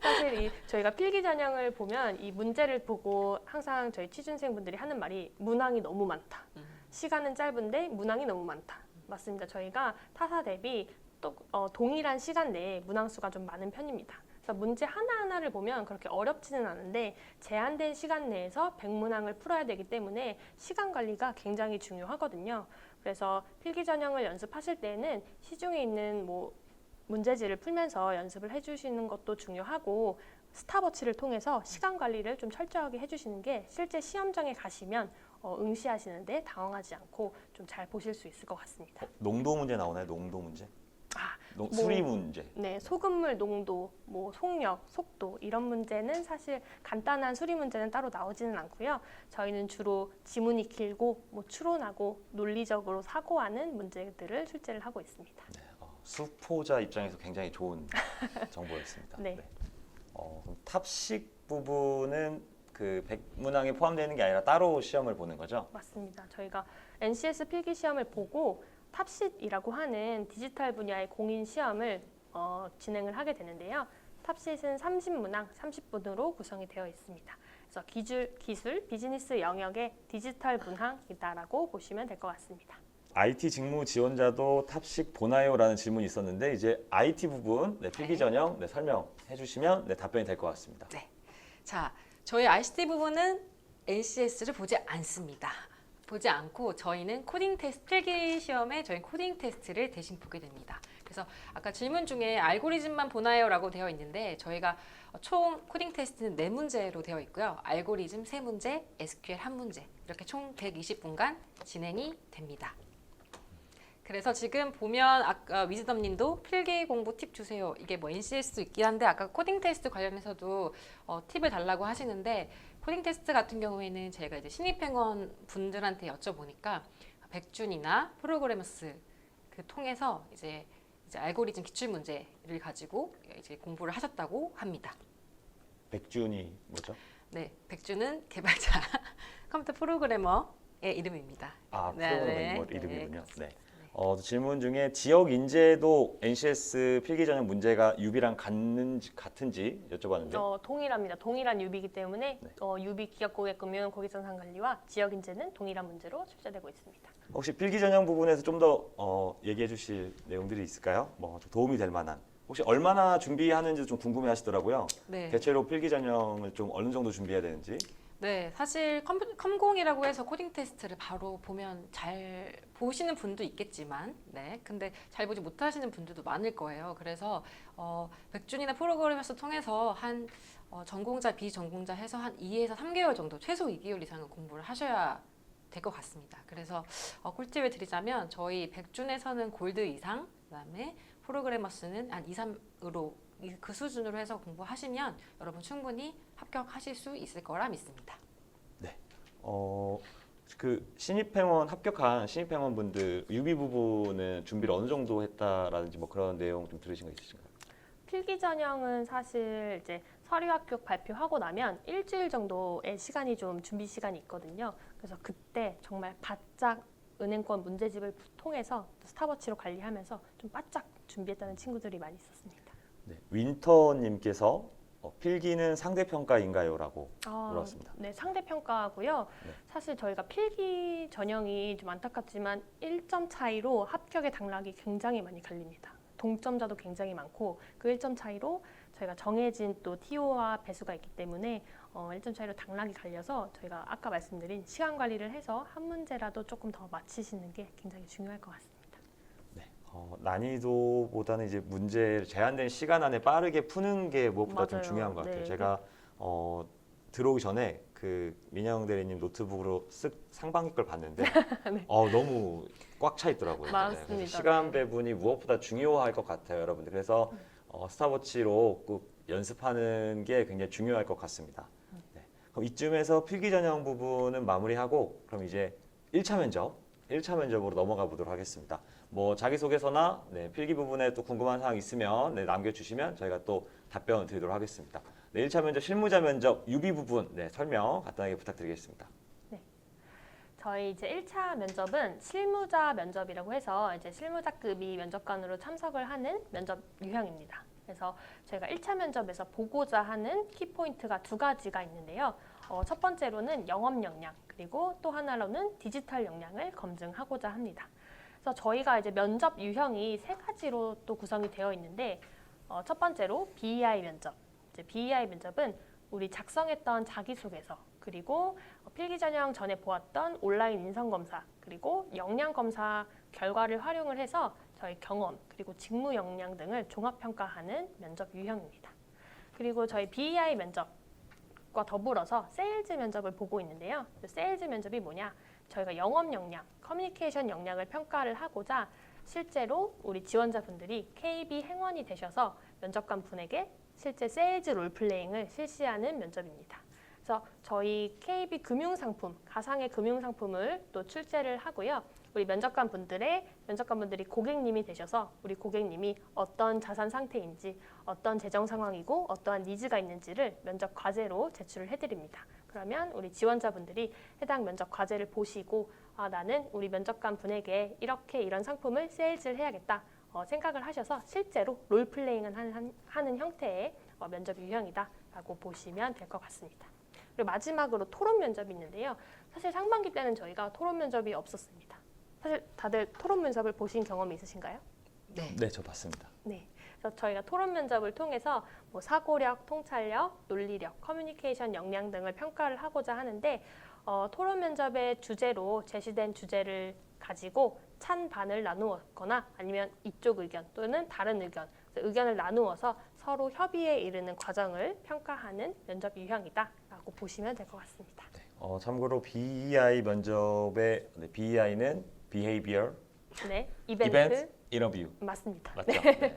사실 저희가 필기 전형을 보면 이 문제를 보고 항상 저희 취준생분들이 하는 말이 문항이 너무 많다. 시간은 짧은데 문항이 너무 많다. 맞습니다. 저희가 타사 대비 또 동일한 시간 내에 문항 수가 좀 많은 편입니다. 그래서 문제 하나하나를 보면 그렇게 어렵지는 않은데 제한된 시간 내에서 100문항을 풀어야 되기 때문에 시간 관리가 굉장히 중요하거든요. 그래서 필기 전형을 연습하실 때는 시중에 있는 뭐 문제지를 풀면서 연습을 해주시는 것도 중요하고 스탑워치를 통해서 시간 관리를 좀 철저하게 해주시는 게 실제 시험장에 가시면 응시하시는데 당황하지 않고 좀 잘 보실 수 있을 것 같습니다. 농도 문제 나오나요? 농도 문제? 아, 수리 문제. 네, 소금물 농도, 속력, 속도 이런 문제는 사실 간단한 수리 문제는 따로 나오지는 않고요. 저희는 주로 지문이 길고 추론하고 논리적으로 사고하는 문제들을 출제를 하고 있습니다. 네, 수포자 입장에서 굉장히 좋은 정보였습니다. 네. 그럼 탑식 부분은 그 백문항에 포함되는 게 아니라 따로 시험을 보는 거죠? 맞습니다. 저희가 NCS 필기 시험을 보고 탑싯이라고 하는 디지털 분야의 공인 시험을 진행을 하게 되는데요. 탑싯은 30문항 30분으로 구성이 되어 있습니다. 그래서 기술, 비즈니스 영역의 디지털 문항이다라고 보시면 될 것 같습니다. IT 직무 지원자도 탑식 보나요라는 질문이 있었는데 이제 IT 부분 필기 전형 설명해 주시면 답변이 될 것 같습니다. 네. 자, 저희 ICT 부분은 NCS를 보지 않습니다. 보지 않고 저희는 코딩 테스트, 필기 시험에 저희 코딩 테스트를 대신 보게 됩니다. 그래서 아까 질문 중에 알고리즘만 보나요라고 되어 있는데 저희가 총 코딩 테스트는 4문제로 되어 있고요. 알고리즘 3문제, SQL 1문제 이렇게 총 120분간 진행이 됩니다. 그래서 지금 보면 아까 위즈덤 님도 필기 공부 팁 주세요. 이게 NCS도 있긴 한데 아까 코딩 테스트 관련해서도 팁을 달라고 하시는데 코딩 테스트 같은 경우에는 제가 이제 신입행원 분들한테 여쭤보니까 백준이나 프로그래머스 그 통해서 이제 알고리즘 기출 문제를 가지고 이제 공부를 하셨다고 합니다. 백준이 뭐죠? 네, 백준은 개발자 컴퓨터 프로그래머의 이름입니다. 프로그래머 이름이군요. 네. 질문 중에 지역 인재도 NCS 필기 전형 문제가 UB랑 같은지 여쭤봤는데 동일합니다. 동일한 UB이기 때문에 UB 기업고객금융 고객전산관리와 지역 인재는 동일한 문제로 출제되고 있습니다. 혹시 필기 전형 부분에서 좀 더 얘기해 주실 내용들이 있을까요? 좀 도움이 될 만한. 혹시 얼마나 준비하는지 좀 궁금해 하시더라고요. 네. 대체로 필기 전형을 좀 어느 정도 준비해야 되는지. 네, 사실 컴공이라고 해서 코딩 테스트를 바로 보면 잘 보시는 분도 있겠지만, 근데 잘 보지 못하시는 분들도 많을 거예요. 그래서 백준이나 프로그래머스 통해서 한 전공자, 비전공자 해서 한 2에서 3개월 정도, 최소 2개월 이상은 공부를 하셔야 될 것 같습니다. 그래서 꿀팁을 드리자면 저희 백준에서는 골드 이상, 그다음에 프로그래머스는 한 2, 3으로 그 수준으로 해서 공부하시면 여러분 충분히 합격하실 수 있을 거라 믿습니다. 네. 그 합격한 신입행원 분들 UB 부분은 준비를 어느 정도 했다라든지 그런 내용 좀 들으신 거 있으신가요? 필기 전형은 사실 이제 서류 합격 발표하고 나면 일주일 정도의 시간이 좀 준비 시간이 있거든요. 그래서 그때 정말 바짝 은행권 문제집을 통해서 스탑워치로 관리하면서 좀 바짝 준비했다는 친구들이 많이 있었습니다. 네. 윈터님께서 필기는 상대평가인가요?라고 물었습니다. 네, 상대평가고요. 네. 사실 저희가 필기 전형이 좀 안타깝지만 1점 차이로 합격의 당락이 굉장히 많이 갈립니다. 동점자도 굉장히 많고 그 1점 차이로 저희가 정해진 또 TO와 배수가 있기 때문에 1점 차이로 당락이 갈려서 저희가 아까 말씀드린 시간 관리를 해서 한 문제라도 조금 더 맞히시는 게 굉장히 중요할 것 같습니다. 난이도보다는 이제 문제를 제한된 시간 안에 빠르게 푸는 게 무엇보다 좀 맞아요. 중요한 것 같아요. 네. 제가 들어오기 전에 그 민영 대리님 노트북으로 쓱 상반기 걸 봤는데 네. 너무 꽉 차 있더라고요. 맞습니다. 그래서 시간 배분이 무엇보다 중요할 것 같아요, 여러분들. 그래서 스탑워치로 꼭 연습하는 게 굉장히 중요할 것 같습니다. 네. 그럼 이쯤에서 필기 전형 부분은 마무리하고 그럼 이제 1차 면접으로 넘어가 보도록 하겠습니다. 자기소개서나 필기 부분에 또 궁금한 사항 있으면 남겨주시면 저희가 또 답변을 드리도록 하겠습니다. 1차 면접, 실무자 면접, UB 부분 설명 간단하게 부탁드리겠습니다. 저희 이제 1차 면접은 실무자 면접이라고 해서 이제 실무자급이 면접관으로 참석을 하는 면접 유형입니다. 그래서 저희가 1차 면접에서 보고자 하는 키포인트가 2가지가 있는데요. 첫 번째로는 영업 역량, 그리고 또 하나로는 디지털 역량을 검증하고자 합니다. 그래서 저희가 이제 면접 유형이 3가지로 또 구성이 되어 있는데 첫 번째로 BEI 면접. 이제 BEI 면접은 우리 작성했던 자기소개서, 그리고 필기 전형 전에 보았던 온라인 인성검사, 그리고 역량검사 결과를 활용을 해서 저희 경험, 그리고 직무 역량 등을 종합 평가하는 면접 유형입니다. 그리고 저희 BEI 면접과 더불어서 세일즈 면접을 보고 있는데요. 세일즈 면접이 뭐냐? 저희가 영업 역량, 커뮤니케이션 역량을 평가를 하고자 실제로 우리 지원자분들이 KB 행원이 되셔서 면접관 분에게 실제 세일즈 롤플레잉을 실시하는 면접입니다. 그래서 저희 KB 금융상품, 가상의 금융상품을 또 출제를 하고요. 우리 면접관분들이 고객님이 되셔서 우리 고객님이 어떤 자산 상태인지, 어떤 재정 상황이고 어떠한 니즈가 있는지를 면접 과제로 제출을 해드립니다. 그러면 우리 지원자분들이 해당 면접 과제를 보시고 나는 우리 면접관 분에게 이렇게 이런 상품을 세일즈를 해야겠다 생각을 하셔서 실제로 롤플레잉을 하는 형태의 면접 유형이다라고 보시면 될 것 같습니다. 그리고 마지막으로 토론 면접이 있는데요. 사실 상반기 때는 저희가 토론 면접이 없었습니다. 사실 다들 토론 면접을 보신 경험이 있으신가요? 네. 네, 저 봤습니다. 네. 그래서 저희가 토론 면접을 통해서 사고력, 통찰력, 논리력, 커뮤니케이션 역량 등을 평가를 하고자 하는데 토론 면접의 주제로 제시된 주제를 가지고 찬반을 나누었거나 아니면 이쪽 의견 또는 다른 의견을 나누어서 서로 협의에 이르는 과정을 평가하는 면접 유형이다라고 보시면 될 것 같습니다. 참고로 BEI 면접의 BEI는 Behavior, 네, Event, Interview. 맞습니다. 맞죠? 네.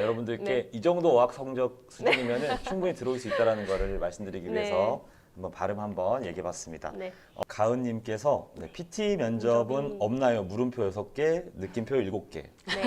여러분들께 네. 이 정도 어학 성적 수준이면 충분히 들어올 수 있다는 것을 말씀드리기 네. 위해서 한번 발음 한번 얘기해봤습니다. 네. 가은님께서 PT 면접은 면접이- 없나요? 물음표 6개, 느낌표 7개. 네,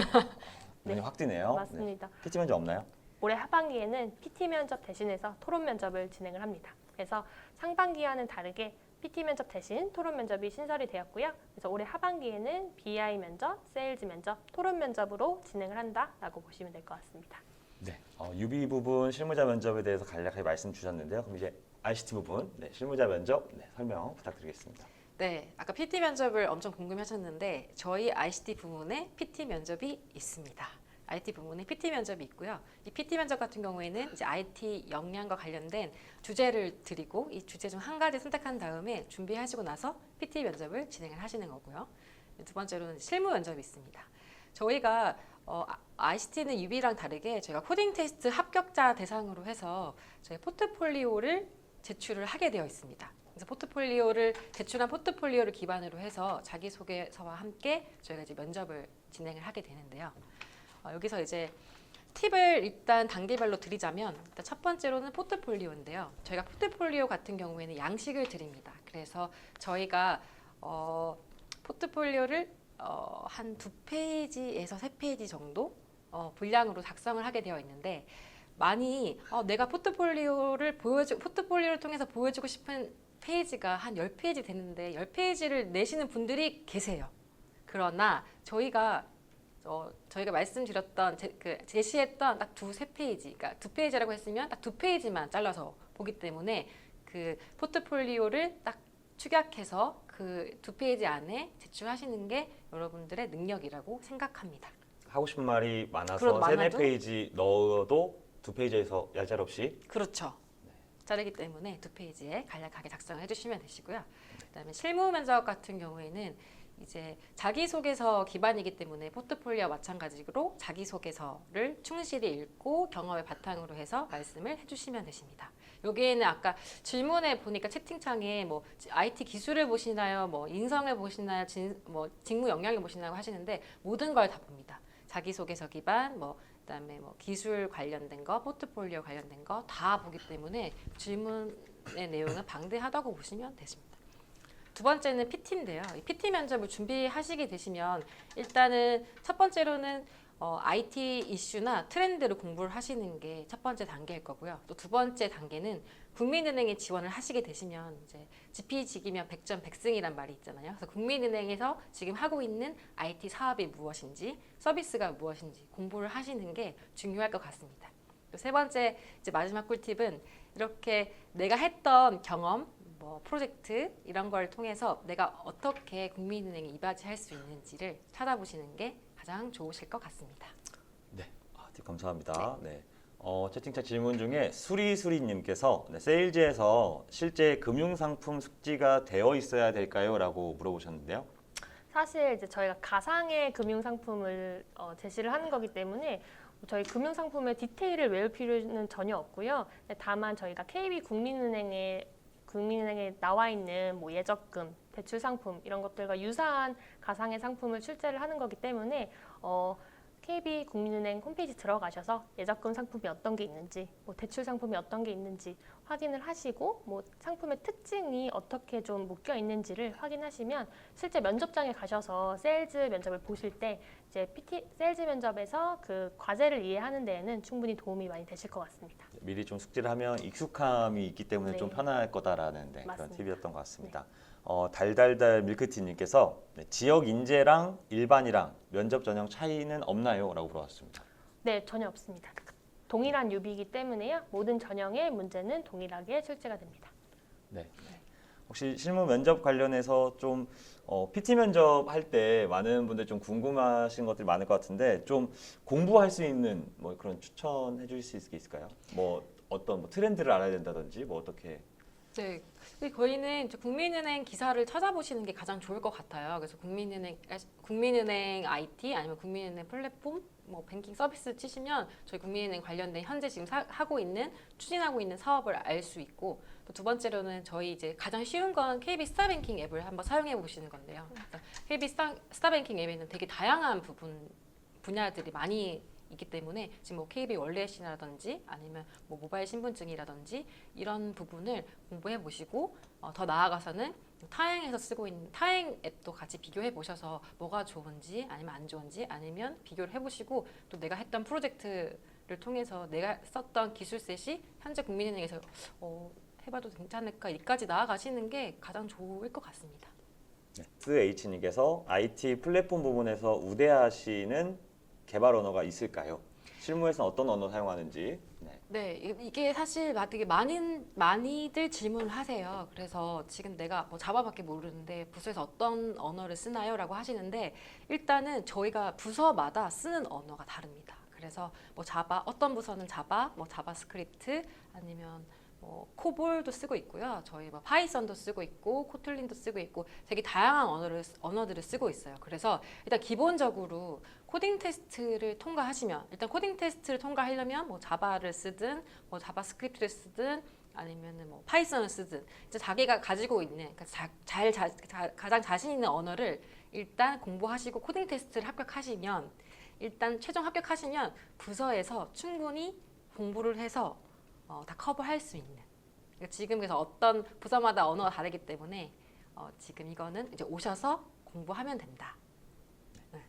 많이 확 뛰네요. 맞습니다. 네. PT 면접 없나요? 올해 하반기에는 PT 면접 대신해서 토론 면접을 진행을 합니다. 그래서 상반기와는 다르게 PT 면접 대신 토론 면접이 신설이 되었고요. 그래서 올해 하반기에는 BI 면접, 세일즈 면접, 토론 면접으로 진행을 한다라고 보시면 될 것 같습니다. 네. UB 부분 실무자 면접에 대해서 간략하게 말씀 주셨는데요. 그럼 이제 ICT 부분, 실무자 면접 설명 부탁드리겠습니다. 네, 아까 PT 면접을 엄청 궁금해하셨는데 저희 ICT 부문에 PT 면접이 있습니다. IT 부문에 PT 면접이 있고요. 이 PT 면접 같은 경우에는 이제 IT 역량과 관련된 주제를 드리고 이 주제 중 한 가지 선택한 다음에 준비하시고 나서 PT 면접을 진행을 하시는 거고요. 두 번째로는 실무 면접이 있습니다. 저희가 ICT는 UB랑 다르게 저희가 코딩 테스트 합격자 대상으로 해서 저희 포트폴리오를 제출을 하게 되어 있습니다. 그래서 제출한 포트폴리오를 기반으로 해서 자기소개서와 함께 저희가 이제 면접을 진행을 하게 되는데요. 여기서 이제 팁을 일단 단계별로 드리자면 일단 첫 번째로는 포트폴리오인데요. 저희가 포트폴리오 같은 경우에는 양식을 드립니다. 그래서 저희가 포트폴리오를 한 2페이지에서 3페이지 정도 분량으로 작성을 하게 되어 있는데 많이 내가 포트폴리오를 통해서 보여주고 싶은 페이지가 한 10페이지 되는데 10페이지를 내시는 분들이 계세요. 그러나 저희가 말씀드렸던 제시했던 딱 2-3페이지, 그러니까 2페이지라고 했으면 딱 2페이지만 잘라서 보기 때문에 그 포트폴리오를 딱 축약해서 그 2페이지 안에 제출하시는 게 여러분들의 능력이라고 생각합니다. 하고 싶은 말이 많아서 그럼 3-4페이지 넣어도 2페이지에서 얄짤없이 그렇죠. 자르기 때문에 2페이지에 간략하게 작성을 해주시면 되시고요. 그다음에 실무 면접 같은 경우에는 이제 자기소개서 기반이기 때문에 포트폴리오와 마찬가지로 자기소개서를 충실히 읽고 경험을 바탕으로 해서 말씀을 해주시면 되십니다. 여기에는 아까 질문에 보니까 채팅창에 뭐 IT 기술을 보시나요, 뭐 인성을 보시나요, 직무 역량을 보시나요 하시는데 모든 걸 다 봅니다. 자기소개서 기반, 그다음에 기술 관련된 거, 포트폴리오 관련된 거 다 보기 때문에 질문의 내용은 방대하다고 보시면 되십니다. 두 번째는 PT인데요. 이 PT 면접을 준비하시게 되시면 일단은 첫 번째로는 IT 이슈나 트렌드를 공부를 하시는 게 첫 번째 단계일 거고요. 또 두 번째 단계는 국민은행에 지원을 하시게 되시면 이제 지피지기면 100점 100승이란 말이 있잖아요. 그래서 국민은행에서 지금 하고 있는 IT 사업이 무엇인지, 서비스가 무엇인지 공부를 하시는 게 중요할 것 같습니다. 또 세 번째 이제 마지막 꿀팁은 이렇게 내가 했던 경험, 프로젝트 이런 걸 통해서 내가 어떻게 국민은행에 이바지할 수 있는지를 찾아보시는 게 가장 좋으실 것 같습니다. 네, 팁 감사합니다. 네. 채팅창 질문 중에 수리수리님께서 세일즈에서 실제 금융상품 숙지가 되어 있어야 될까요? 라고 물어보셨는데요. 사실 이제 저희가 가상의 금융 상품을 제시를 하는 거기 때문에 저희 금융 상품의 디테일을 외울 필요는 전혀 없고요. 다만 저희가 KB 국민은행에 나와 있는 뭐 예적금, 대출 상품 이런 것들과 유사한 가상의 상품을 출제를 하는 거기 때문에 KB 국민은행 홈페이지 들어가셔서 예적금 상품이 어떤 게 있는지, 뭐 대출 상품이 어떤 게 있는지 확인을 하시고, 뭐 상품의 특징이 어떻게 좀 묶여 있는지를 확인하시면 실제 면접장에 가셔서 세일즈 면접을 보실 때 이제 세일즈 면접에서 그 과제를 이해하는 데에는 충분히 도움이 많이 되실 것 같습니다. 미리 좀 숙지를 하면 익숙함이 있기 때문에 네. 좀 편할 거다라는 그런 맞습니다. 팁이었던 것 같습니다. 달달달 밀크티님께서 지역 인재랑 일반이랑 면접 전형 차이는 없나요? 라고 물어봤습니다. 네, 전혀 없습니다. 동일한 유비이기 때문에요. 모든 전형의 문제는 동일하게 출제가 됩니다. 네. 혹시 실무 면접 관련해서 좀 PT 면접 할 때 많은 분들 좀 궁금하신 것들이 많을 것 같은데 좀 공부할 수 있는 뭐 그런 추천해 주실 수 있을까요? 뭐 어떤 뭐 트렌드를 알아야 된다든지 뭐 어떻게 네, 저희는 이제 국민은행 기사를 찾아보시는 게 가장 좋을 것 같아요. 그래서 국민은행 IT 아니면 국민은행 플랫폼, 뭐 뱅킹 서비스 치시면 저희 국민은행 관련된 현재 지금 추진하고 있는 사업을 알 수 있고, 또 두 번째로는 저희 이제 가장 쉬운 건 KB 스타뱅킹 앱을 한번 사용해 보시는 건데요. KB 스타뱅킹 앱에는 되게 다양한 분야들이 많이 있기 때문에 지금 뭐 KB 월렛이라든지 아니면 뭐 모바일 신분증이라든지 이런 부분을 공부해 보시고 더 나아가서는 타행에서 쓰고 있는 타행 앱도 같이 비교해 보셔서 뭐가 좋은지 아니면 안 좋은지 아니면 비교를 해 보시고 또 내가 했던 프로젝트를 통해서 내가 썼던 기술셋이 현재 국민은행에서 해봐도 괜찮을까 여기까지 나아가시는 게 가장 좋을 것 같습니다. H님께서 IT 플랫폼 부분에서 우대하시는 개발 언어가 있을까요? 실무에서 어떤 언어 사용하는지. 네, 이게 사실 되게 많이들 질문을 하세요. 그래서 지금 내가 뭐 자바밖에 모르는데 부서에서 어떤 언어를 쓰나요? 라고 하시는데 일단은 저희가 부서마다 쓰는 언어가 다릅니다. 그래서 뭐 자바, 어떤 부서는 자바, 뭐 자바스크립트 아니면 뭐 코볼도 쓰고 있고요. 저희 뭐 파이썬도 쓰고 있고 코틀린도 쓰고 있고 되게 다양한 언어들을 쓰고 있어요. 그래서 일단 기본적으로 코딩 테스트를 통과하시면 일단 코딩 테스트를 통과하려면 뭐 자바를 쓰든 뭐 자바스크립트를 쓰든 아니면은 뭐 파이썬을 쓰든 이제 자기가 가지고 있는 가장 자신 있는 언어를 일단 공부하시고 코딩 테스트를 합격하시면 일단 최종 합격하시면 부서에서 충분히 공부를 해서 다 커버할 수 있는. 그러니까 지금 그래서 어떤 부서마다 언어가 다르기 때문에 지금 이거는 이제 오셔서 공부하면 된다. 네.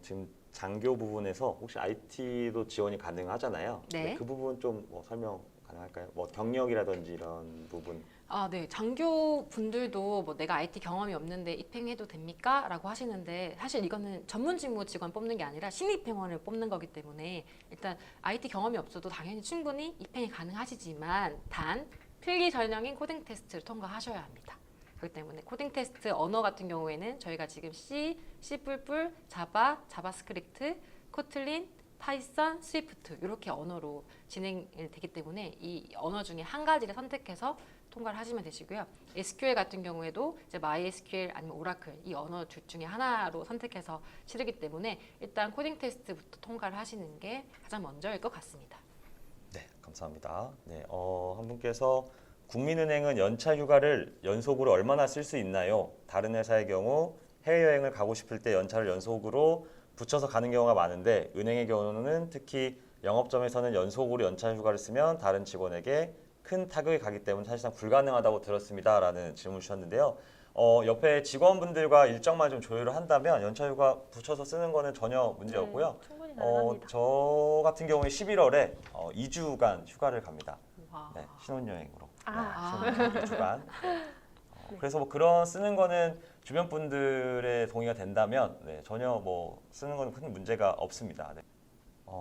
지금 장교 부분에서 혹시 IT도 지원이 가능하잖아요. 네. 그 부분 좀 뭐 설명 가능할까요? 뭐 경력이라든지 이런 부분. 네. 장교 분들도 뭐 내가 IT 경험이 없는데 입행해도 됩니까? 라고 하시는데 사실 이거는 전문 직무 직원 뽑는 게 아니라 신입행원을 뽑는 거기 때문에 일단 IT 경험이 없어도 당연히 충분히 입행이 가능하시지만 단 필기 전형인 코딩 테스트를 통과하셔야 합니다. 그렇기 때문에 코딩 테스트 언어 같은 경우에는 저희가 지금 C, C++, 자바, 자바스크립트, 코틀린, 파이썬, 스위프트 이렇게 언어로 진행이 되기 때문에 이 언어 중에 한 가지를 선택해서 통과를 하시면 되시고요. SQL 같은 경우에도 이제 MySQL 아니면 오라클 이 언어 둘 중에 하나로 선택해서 치르기 때문에 일단 코딩 테스트부터 통과를 하시는 게 가장 먼저일 것 같습니다. 네, 감사합니다. 네, 한 분께서 국민은행은 연차 휴가를 연속으로 얼마나 쓸 수 있나요? 다른 회사의 경우 해외여행을 가고 싶을 때 연차를 연속으로 붙여서 가는 경우가 많은데 은행의 경우는 특히 영업점에서는 연속으로 연차 휴가를 쓰면 다른 직원에게 큰 타격이 가기 때문에 사실상 불가능하다고 들었습니다. 라는 질문 주셨는데요. 옆에 직원분들과 일정만 좀 조율을 한다면 연차 휴가 붙여서 쓰는 거는 전혀 문제 없고요. 충분히 가능합니다. 저 같은 경우에 11월에 2주간 휴가를 갑니다. 와. 네, 신혼여행으로. 아. 네, 신혼여행 2주간. 그래서 뭐 그런 쓰는 거는 주변 분들의 동의가 된다면 전혀 뭐 쓰는 건 큰 문제가 없습니다. 네.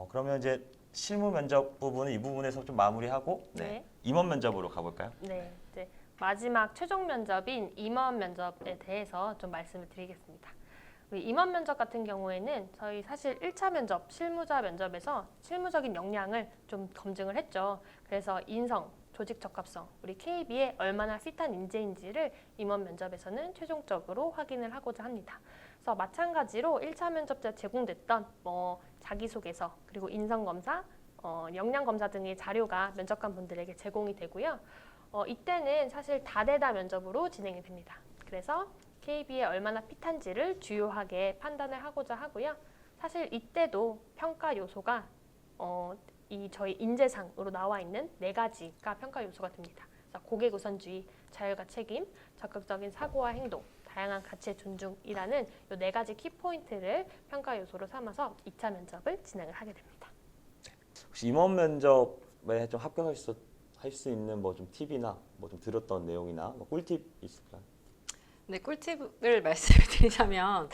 그러면 이제 실무 면접 부분은 이 부분에서 좀 마무리하고 네. 임원 면접으로 가볼까요? 네, 이제 마지막 최종 면접인 임원 면접에 대해서 좀 말씀을 드리겠습니다. 우리 임원 면접 같은 경우에는 저희 사실 1차 면접, 실무자 면접에서 실무적인 역량을 좀 검증을 했죠. 그래서 인성, 조직 적합성, 우리 KB에 얼마나 핏한 인재인지를 임원 면접에서는 최종적으로 확인을 하고자 합니다. 그래서 그래서 마찬가지로 1차 면접 때 제공됐던 자기소개서 그리고 인성검사, 역량검사 등의 자료가 면접관 분들에게 제공이 되고요. 이때는 사실 다대다 면접으로 진행이 됩니다. 그래서 KB에 얼마나 핏한지를 주요하게 판단을 하고자 하고요. 사실 이때도 평가 요소가 저희 인재상으로 나와 있는 4가지가 평가 요소가 됩니다. 그래서 고객 우선주의, 자율과 책임, 적극적인 사고와 행동, 다양한 가치의 존중이라는 이 4가지 키포인트를 평가 요소로 삼아서 2차 면접을 진행을 하게 됩니다. 혹시 임원 면접에 좀 합격할 수 있는 뭐 좀 팁이나 뭐 좀 들었던 내용이나 뭐 꿀팁 있을까요? 네, 꿀팁을 말씀을 드리자면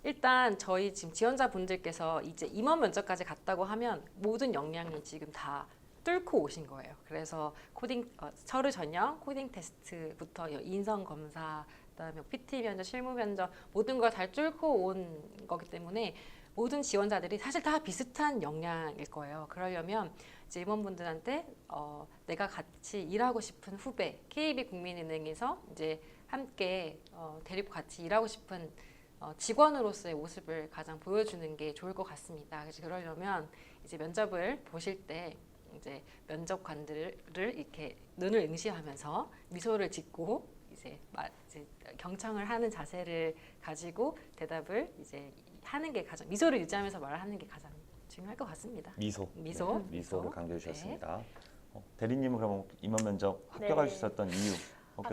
일단 저희 지금 지원자분들께서 이제 임원 면접까지 갔다고 하면 모든 역량이 지금 다 뚫고 오신 거예요. 그래서 코딩 서류 전형, 코딩 테스트부터 인성 검사, 그다음에 PT 면접, 실무 면접 모든 걸 다 뚫고 온 거기 때문에 모든 지원자들이 사실 다 비슷한 역량일 거예요. 그러려면 이제 임원분들한테 내가 같이 일하고 싶은 후배, KB국민은행에서 이제 함께 데리고 같이 일하고 싶은 직원으로서의 모습을 가장 보여주는 게 좋을 것 같습니다. 그래서 그러려면 이제 면접을 보실 때 이제 면접관들을 이렇게 눈을 응시하면서 미소를 짓고 이제 경청을 하는 자세를 가지고 대답을 이제 하는 게 가장 미소를 유지하면서 말을 하는 게 가장 중요할 것 같습니다. 미소. 미소. 네, 미소를 강조해 주셨습니다. 대리님은 그럼 임원 면접 합격할 수 있었던 이유?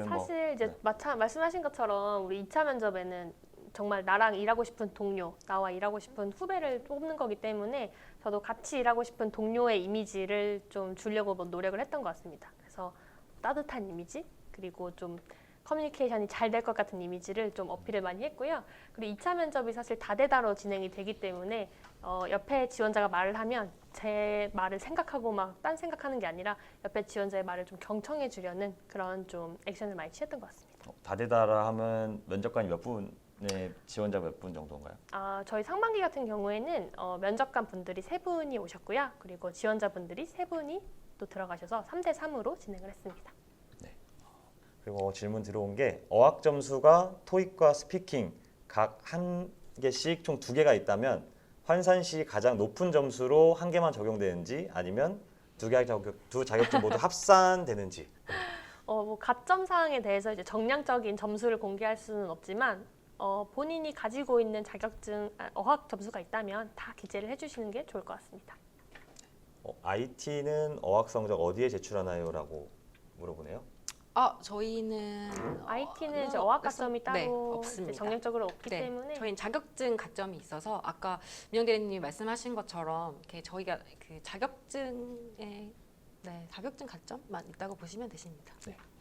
사실 이제 네. 말씀하신 것처럼 우리 2차 면접에는 정말 나랑 일하고 싶은 동료, 나와 일하고 싶은 후배를 뽑는 거기 때문에 저도 같이 일하고 싶은 동료의 이미지를 좀 주려고 노력을 했던 것 같습니다. 그래서 따뜻한 이미지, 그리고 좀 커뮤니케이션이 잘 될 것 같은 이미지를 좀 어필을 많이 했고요. 그리고 2차 면접이 사실 다대다로 진행이 되기 때문에 옆에 지원자가 말을 하면 제 말을 생각하고 막 딴 생각하는 게 아니라 옆에 지원자의 말을 좀 경청해 주려는 그런 좀 액션을 많이 취했던 것 같습니다. 다대다라 하면 면접관이 몇 분의 지원자 몇 분 정도인가요? 저희 상반기 같은 경우에는 면접관 분들이 3분이 오셨고요. 그리고 지원자 분들이 3분이 또 들어가셔서 3대 3으로 진행을 했습니다. 그리고 질문 들어온 게 어학 점수가 토익과 스피킹 각 한 개씩 총 2개가 있다면 환산 시 가장 높은 점수로 한 개만 적용되는지 아니면 두 자격증 모두 합산되는지. 뭐 가점 사항에 대해서 이제 정량적인 점수를 공개할 수는 없지만 본인이 가지고 있는 자격증 어학 점수가 있다면 다 기재를 해주시는 게 좋을 것 같습니다. IT는 어학 성적 어디에 제출하나요?라고 물어보네요. 저희는 IT는 이제 어학 가점이 따로 네, 이제 없습니다. 정량적으로 없기 네, 때문에 저희는 자격증 가점이 있어서 아까 민영 대리님이 말씀하신 것처럼 이렇게 저희가 그 자격증에 자격증 가점만 있다고 보시면 되십니다.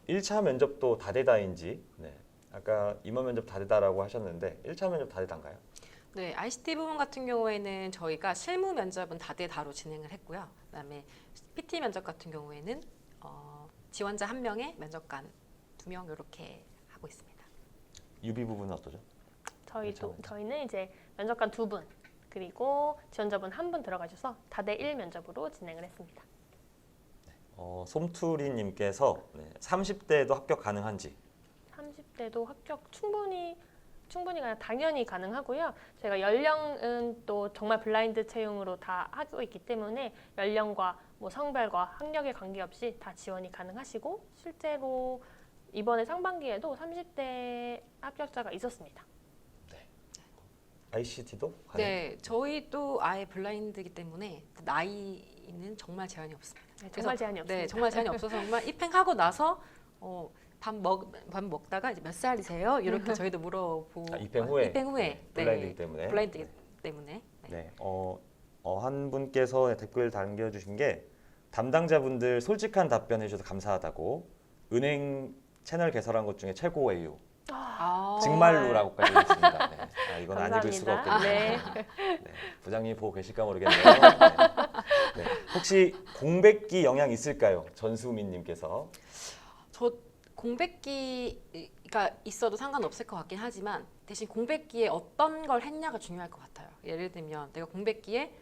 1차 면접도 다대다인지. 아까 임원 면접 다대다라고 하셨는데 1차 면접 다대다인가요? 네, ICT 부분 같은 경우에는 저희가 실무 면접은 다대다로 진행을 했고요. 그다음에 PT 면접 같은 경우에는 지원자 1명에 면접관 2명 이렇게 하고 있습니다. 유비 부분은 어떠죠? 저희는 이제 면접관 2분 그리고 지원자분 1분 들어가셔서 다대 1 면접으로 진행을 했습니다. 솜투리님께서 30대에도 합격 가능한지. 30대도 합격 충분히 아니라 당연히 가능하고요. 저희가 연령은 또 정말 블라인드 채용으로 다 하고 있기 때문에 연령과 뭐 성별과 학력에 관계없이 다 지원이 가능하시고 실제로 이번에 상반기에도 30대 합격자가 있었습니다. ICT도 가능? 네, 저희도 아예 블라인드이기 때문에 나이는 정말 제한이 없습니다. 정말 제한이 없습니다. 네, 정말 제한이 없어서 정말 입행하고 나서 밥 먹다가 이제 몇 살이세요? 이렇게 저희도 물어보고 입행 후에. 블라인드이기 네, 때문에. 블라인드이기 때문에. 네. 한 분께서 댓글 남겨주신 게 담당자분들 솔직한 답변 해주셔서 감사하다고 은행 채널 개설한 것 중에 최고예요. 정말로라고까지 했습니다. 이건 안 읽을 수가 없겠네요. 부장님이 보고 계실까 모르겠네요. 혹시 공백기 영향 있을까요? 전수민님께서. 저 공백기가 있어도 상관없을 것 같긴 하지만 대신 공백기에 어떤 걸 했냐가 중요할 것 같아요. 예를 들면 내가 공백기에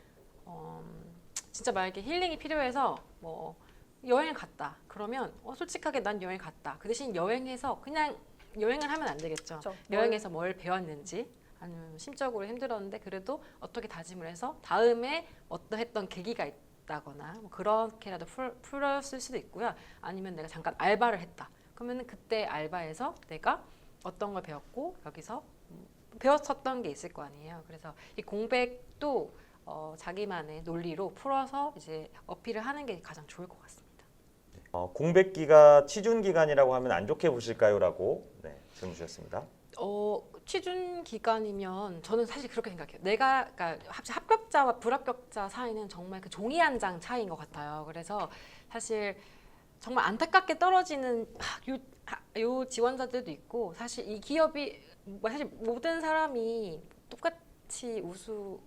진짜 만약에 힐링이 필요해서 뭐 여행을 갔다. 그러면 솔직하게 난 여행 갔다. 그 대신 여행해서 그냥 여행을 하면 안 되겠죠. 그렇죠. 여행에서 뭘 배웠는지 아니면 심적으로 힘들었는데 그래도 어떻게 다짐을 해서 다음에 어떠했던 계기가 있다거나 뭐 그렇게라도 풀었을 수도 있고요. 아니면 내가 잠깐 알바를 했다. 그러면 그때 알바에서 내가 어떤 걸 배웠고 여기서 배웠었던 게 있을 거 아니에요. 그래서 이 공백도 자기만의 논리로 풀어서 이제 어필을 하는 게 가장 좋을 것 같습니다. 공백기가 취준 기간이라고 하면 안 좋게 보실까요?라고 질문 주셨습니다. 취준 기간이면 저는 사실 그렇게 생각해요. 내가 그러니까 합격자와 불합격자 사이는 정말 그 종이 한 장 차이인 것 같아요. 그래서 사실 정말 안타깝게 떨어지는 요 지원자들도 있고 사실 이 기업이 사실 모든 사람이 똑같이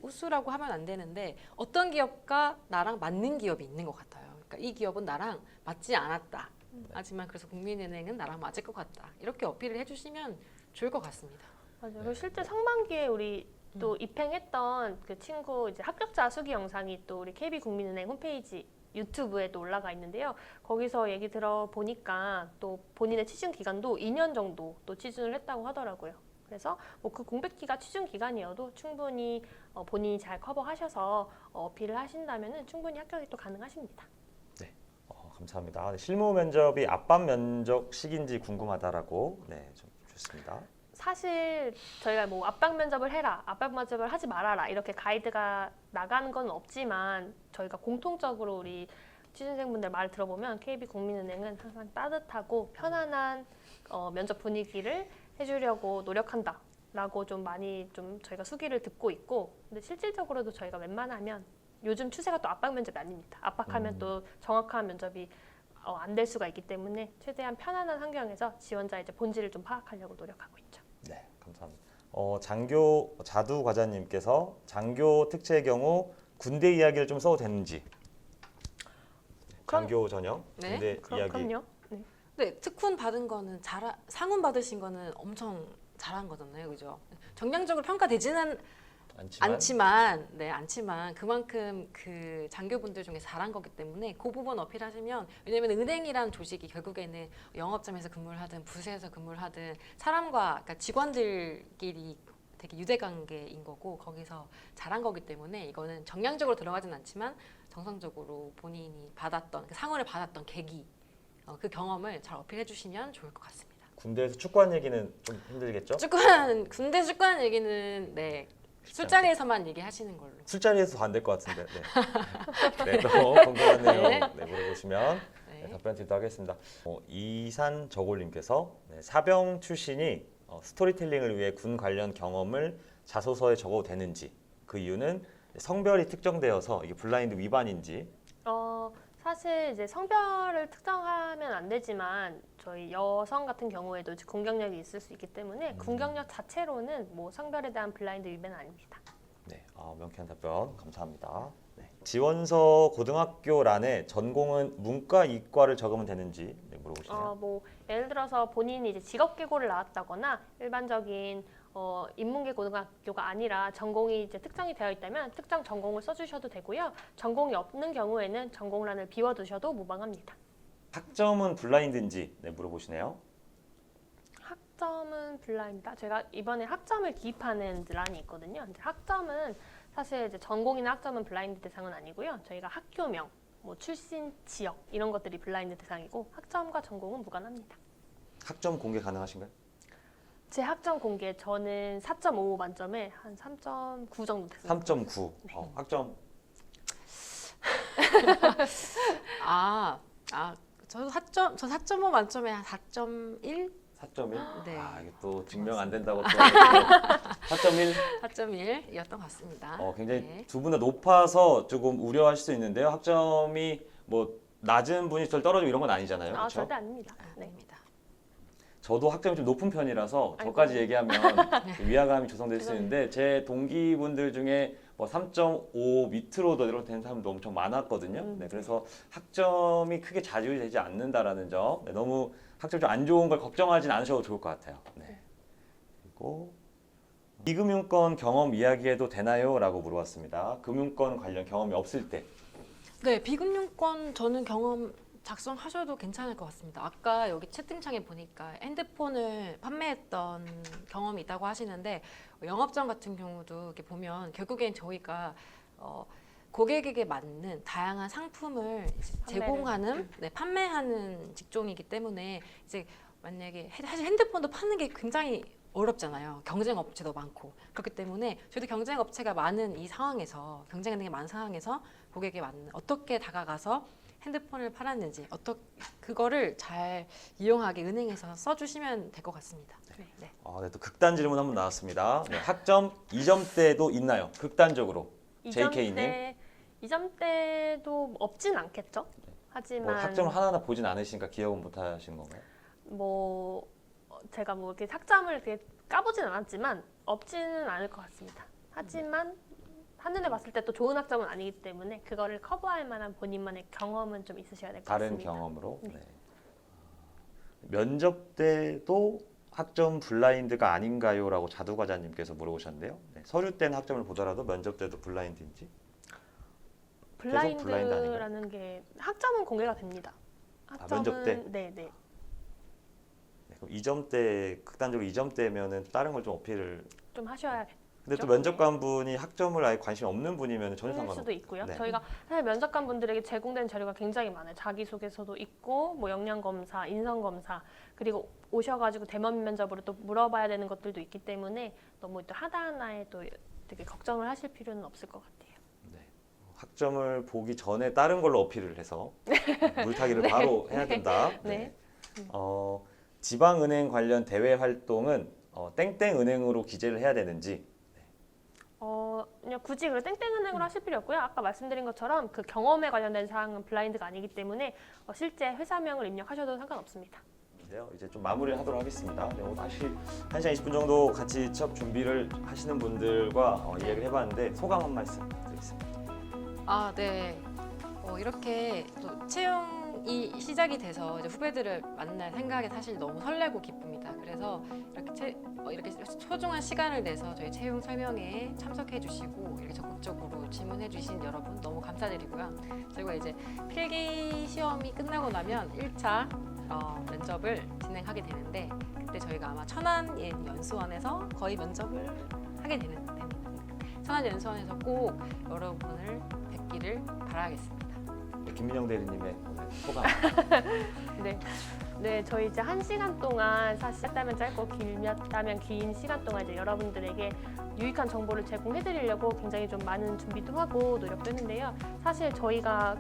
우수라고 하면 안 되는데 어떤 기업과 나랑 맞는 기업이 있는 것 같아요. 그러니까 이 기업은 나랑 맞지 않았다. 하지만 그래서 국민은행은 나랑 맞을 것 같다. 이렇게 어필을 해주시면 좋을 것 같습니다. 맞아요. 그리고 실제 상반기에 우리 또 입행했던 그 친구 이제 합격자 수기 영상이 또 우리 KB국민은행 홈페이지 유튜브에도 올라가 있는데요. 거기서 얘기 들어보니까 또 본인의 취준 기간도 2년 정도 또 취준을 했다고 하더라고요. 그래서 뭐 그 공백기가 취준 기간이어도 충분히 본인이 잘 커버하셔서 어필을 하신다면 충분히 합격이 또 가능하십니다. 감사합니다. 실무 면접이 앞반 면접 시기인지 궁금하다라고 좀 주셨습니다. 사실 저희가 뭐 압박 면접을 해라, 압박 면접을 하지 말아라 이렇게 가이드가 나가는 건 없지만 저희가 공통적으로 우리 취준생분들 말 들어보면 KB국민은행은 항상 따뜻하고 편안한 면접 분위기를 해주려고 노력한다라고 좀 많이 좀 저희가 수기를 듣고 있고, 근데 실질적으로도 저희가 웬만하면 요즘 추세가 또 압박 면접이 아닙니다. 압박하면 또 정확한 면접이 안 될 수가 있기 때문에 최대한 편안한 환경에서 지원자의 이제 본질을 좀 파악하려고 노력하고 있죠. 네, 감사합니다. 장교 자두 과장님께서 장교 특채의 경우 군대 이야기를 좀 써도 되는지. 장교 전형 군대 이야기. 그럼요. 네, 특훈 받은 거는 상훈 받으신 거는 엄청 잘한 거잖아요, 그죠? 정량적으로 평가되지는 않지만 그만큼 그 장교분들 중에 잘한 거기 때문에 그 부분 어필하시면, 왜냐면 은행이란 조직이 결국에는 영업점에서 근무를 하든 부서에서 근무를 하든 사람과 그러니까 직원들끼리 되게 유대관계인 거고 거기서 잘한 거기 때문에 이거는 정량적으로 들어가진 않지만 정상적으로 본인이 받았던 그 상을 받았던 계기 그 경험을 잘 어필해 주시면 좋을 것 같습니다. 군대에서 축구한 얘기는 좀 힘들겠죠? 군대 축구하는 얘기는 술자리에서만 얘기하시는 걸로. 술자리에서 안 될 것 같은데. 네, 또 궁금한 내용 물어보시면 답변 드리도록 하겠습니다. 이산 저골님께서 사병 출신이 스토리텔링을 위해 군 관련 경험을 자소서에 적어도 되는지, 그 이유는 성별이 특정되어서 이게 블라인드 위반인지. 사실 이제 성별을 특정하면 안 되지만 저희 여성 같은 경우에도 군 경력이 있을 수 있기 때문에 군 경력 자체로는 뭐 성별에 대한 블라인드 위반은 아닙니다. 네, 명쾌한 답변 감사합니다. 네. 지원서 고등학교란에 전공은 문과, 이과를 적으면 되는지 물어보시네요. 뭐 예를 들어서 본인이 이제 직업계고를 나왔다거나 일반적인 인문계 고등학교가 아니라 전공이 이제 특정이 되어 있다면 특정 전공을 써주셔도 되고요. 전공이 없는 경우에는 전공란을 비워두셔도 무방합니다. 학점은 블라인드인지 물어보시네요. 학점은 블라인드다. 제가 이번에 학점을 기입하는 란이 있거든요. 근데 학점은 사실 이제 전공이나 학점은 블라인드 대상은 아니고요. 저희가 학교명, 뭐 출신 지역 이런 것들이 블라인드 대상이고 학점과 전공은 무관합니다. 학점 공개 가능하신가요? 제 학점 공개 저는 4.5 만점에 한 3.9 정도 됐어요. 3.9. 학점. 저도 4.5 만점에 한 4.1? 4.1? 네. 이게 또 증명 안 된다고 또 4.1? 4.1이었던 것 같습니다. 굉장히 두 분 다 높아서 조금 우려하실 수 있는데요. 학점이 뭐 낮은 분이 덜 떨어지고 이런 건 아니잖아요. 그렇죠? 절대 아닙니다. 네. 저도 학점이 좀 높은 편이라서 저까지 얘기하면 위화감이 조성될 수 있는데 제 동기분들 중에 뭐 3.5 밑으로 내려된 사람도 엄청 많았거든요. 그래서 학점이 크게 좌지우지되지 않는다라는 점, 너무 학점 좀 안 좋은 걸 걱정하진 않으셔도 좋을 것 같아요. 그리고 비금융권 경험 이야기해도 되나요? 라고 물어봤습니다. 금융권 관련 경험이 없을 때. 네, 비금융권 저는 경험 작성하셔도 괜찮을 것 같습니다. 아까 여기 채팅창에 보니까 핸드폰을 판매했던 경험이 있다고 하시는데 영업장 같은 경우도 이렇게 보면 결국엔 저희가 고객에게 맞는 다양한 상품을 이제 제공하는, 네, 판매하는 직종이기 때문에 이제 만약에 사실 핸드폰도 파는 게 굉장히 어렵잖아요. 경쟁 업체도 많고 그렇기 때문에 저희도 경쟁 업체가 많은 이 상황에서 경쟁하는 게 많은 상황에서 고객에 맞는 어떻게 다가가서 핸드폰을 팔았는지 그거를 잘 이용하게 은행에서 써주시면 될 것 같습니다. 네. 네, 또 극단 질문 한번 나왔습니다. 네, 학점 2점대도 있나요? 극단적으로. JK님. 2점대도 없진 않겠죠. 뭐 하지만 학점을 하나하나 보진 않으시니까 기억은 못 하시는 건가요? 뭐 제가 뭐 이렇게 학점을 이렇게 까보진 않았지만 없지는 않을 것 같습니다. 하지만 한눈에 봤을 때 또 좋은 학점은 아니기 때문에 그거를 커버할 만한 본인만의 경험은 좀 있으셔야 될 것 다른 같습니다. 경험으로. 네. 네. 면접 때도 학점 블라인드가 아닌가요?라고 자두과자님께서 물어보셨는데요. 네, 서류 때는 학점을 보더라도 면접 때도 블라인드인지? 계속 블라인드 블라인드라는 게 학점은 공개가 됩니다. 면접 때? 네네. 네, 그럼 2점대 극단적으로 2점대면은 다른 걸 좀 어필을. 좀 하셔야겠죠. 근데 또 면접관분이 학점을 아예 관심 없는 분이면 전혀 그럴 상관없고. 수도 있고요. 네. 저희가 사실 면접관 분들에게 제공된 자료가 굉장히 많아요. 자기소개서도 있고, 뭐 역량검사, 인성검사, 그리고 오셔가지고 대면 면접으로 또 물어봐야 되는 것들도 있기 때문에 너무 또 하나하나에 또 되게 걱정을 하실 필요는 없을 것 같아요. 네. 학점을 보기 전에 다른 걸로 어필을 해서 물타기를 바로 해야 된다. 네. 지방은행 관련 대외 활동은 땡땡은행으로 기재를 해야 되는지. 그냥 굳이 그 땡땡은행으로 하실 필요 없고요. 아까 말씀드린 것처럼 그 경험에 관련된 사항은 블라인드가 아니기 때문에 실제 회사명을 입력하셔도 상관없습니다. 인데요. 이제 좀 마무리를 하도록 하겠습니다. 네, 오늘 사실 1시간 20분 정도 같이 취업 준비를 하시는 분들과 이야기를 해봤는데 소감 한 말씀 드리겠습니다. 네. 이렇게 또 채용이 시작이 돼서 이제 후배들을 만날 생각에 사실 너무 설레고 기쁩니다. 그래서 이렇게 소중한 시간을 내서 저희 채용 설명회에 참석해 주시고 이렇게 적극적으로 질문해 주신 여러분 너무 감사드리고요. 저희가 이제 필기 시험이 끝나고 나면 1차 면접을 진행하게 되는데 그때 저희가 아마 천안연수원에서 거의 면접을 하게 됩니다. 천안연수원에서 꼭 여러분을 뵙기를 바라겠습니다. 네, 김민영 대리님의 오늘 소감. 네, 저희 이제 1시간 동안 사실 짧다면 짧고 길다면 긴 시간 동안 이제 여러분들에게 유익한 정보를 제공해드리려고 굉장히 좀 많은 준비도 하고 노력도 했는데요. 사실 저희가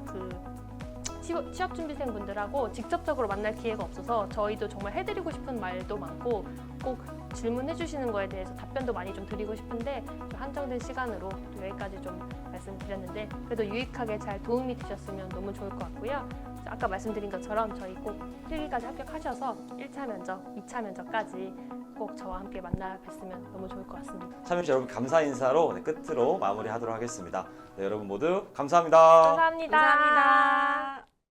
취업준비생분들하고 직접적으로 만날 기회가 없어서 저희도 정말 해드리고 싶은 말도 많고 꼭 질문해 주시는 거에 대해서 답변도 많이 좀 드리고 싶은데 좀 한정된 시간으로 여기까지 좀 말씀드렸는데 그래도 유익하게 잘 도움이 되셨으면 너무 좋을 것 같고요. 아까 말씀드린 것처럼 저희 꼭 필기까지 합격하셔서 1차 면접, 2차 면접까지 꼭 저와 함께 만나 뵀으면 너무 좋을 것 같습니다. 참여해주신 여러분 감사 인사로 끝으로 마무리하도록 하겠습니다. 네, 여러분 모두 감사합니다. 감사합니다. 감사합니다.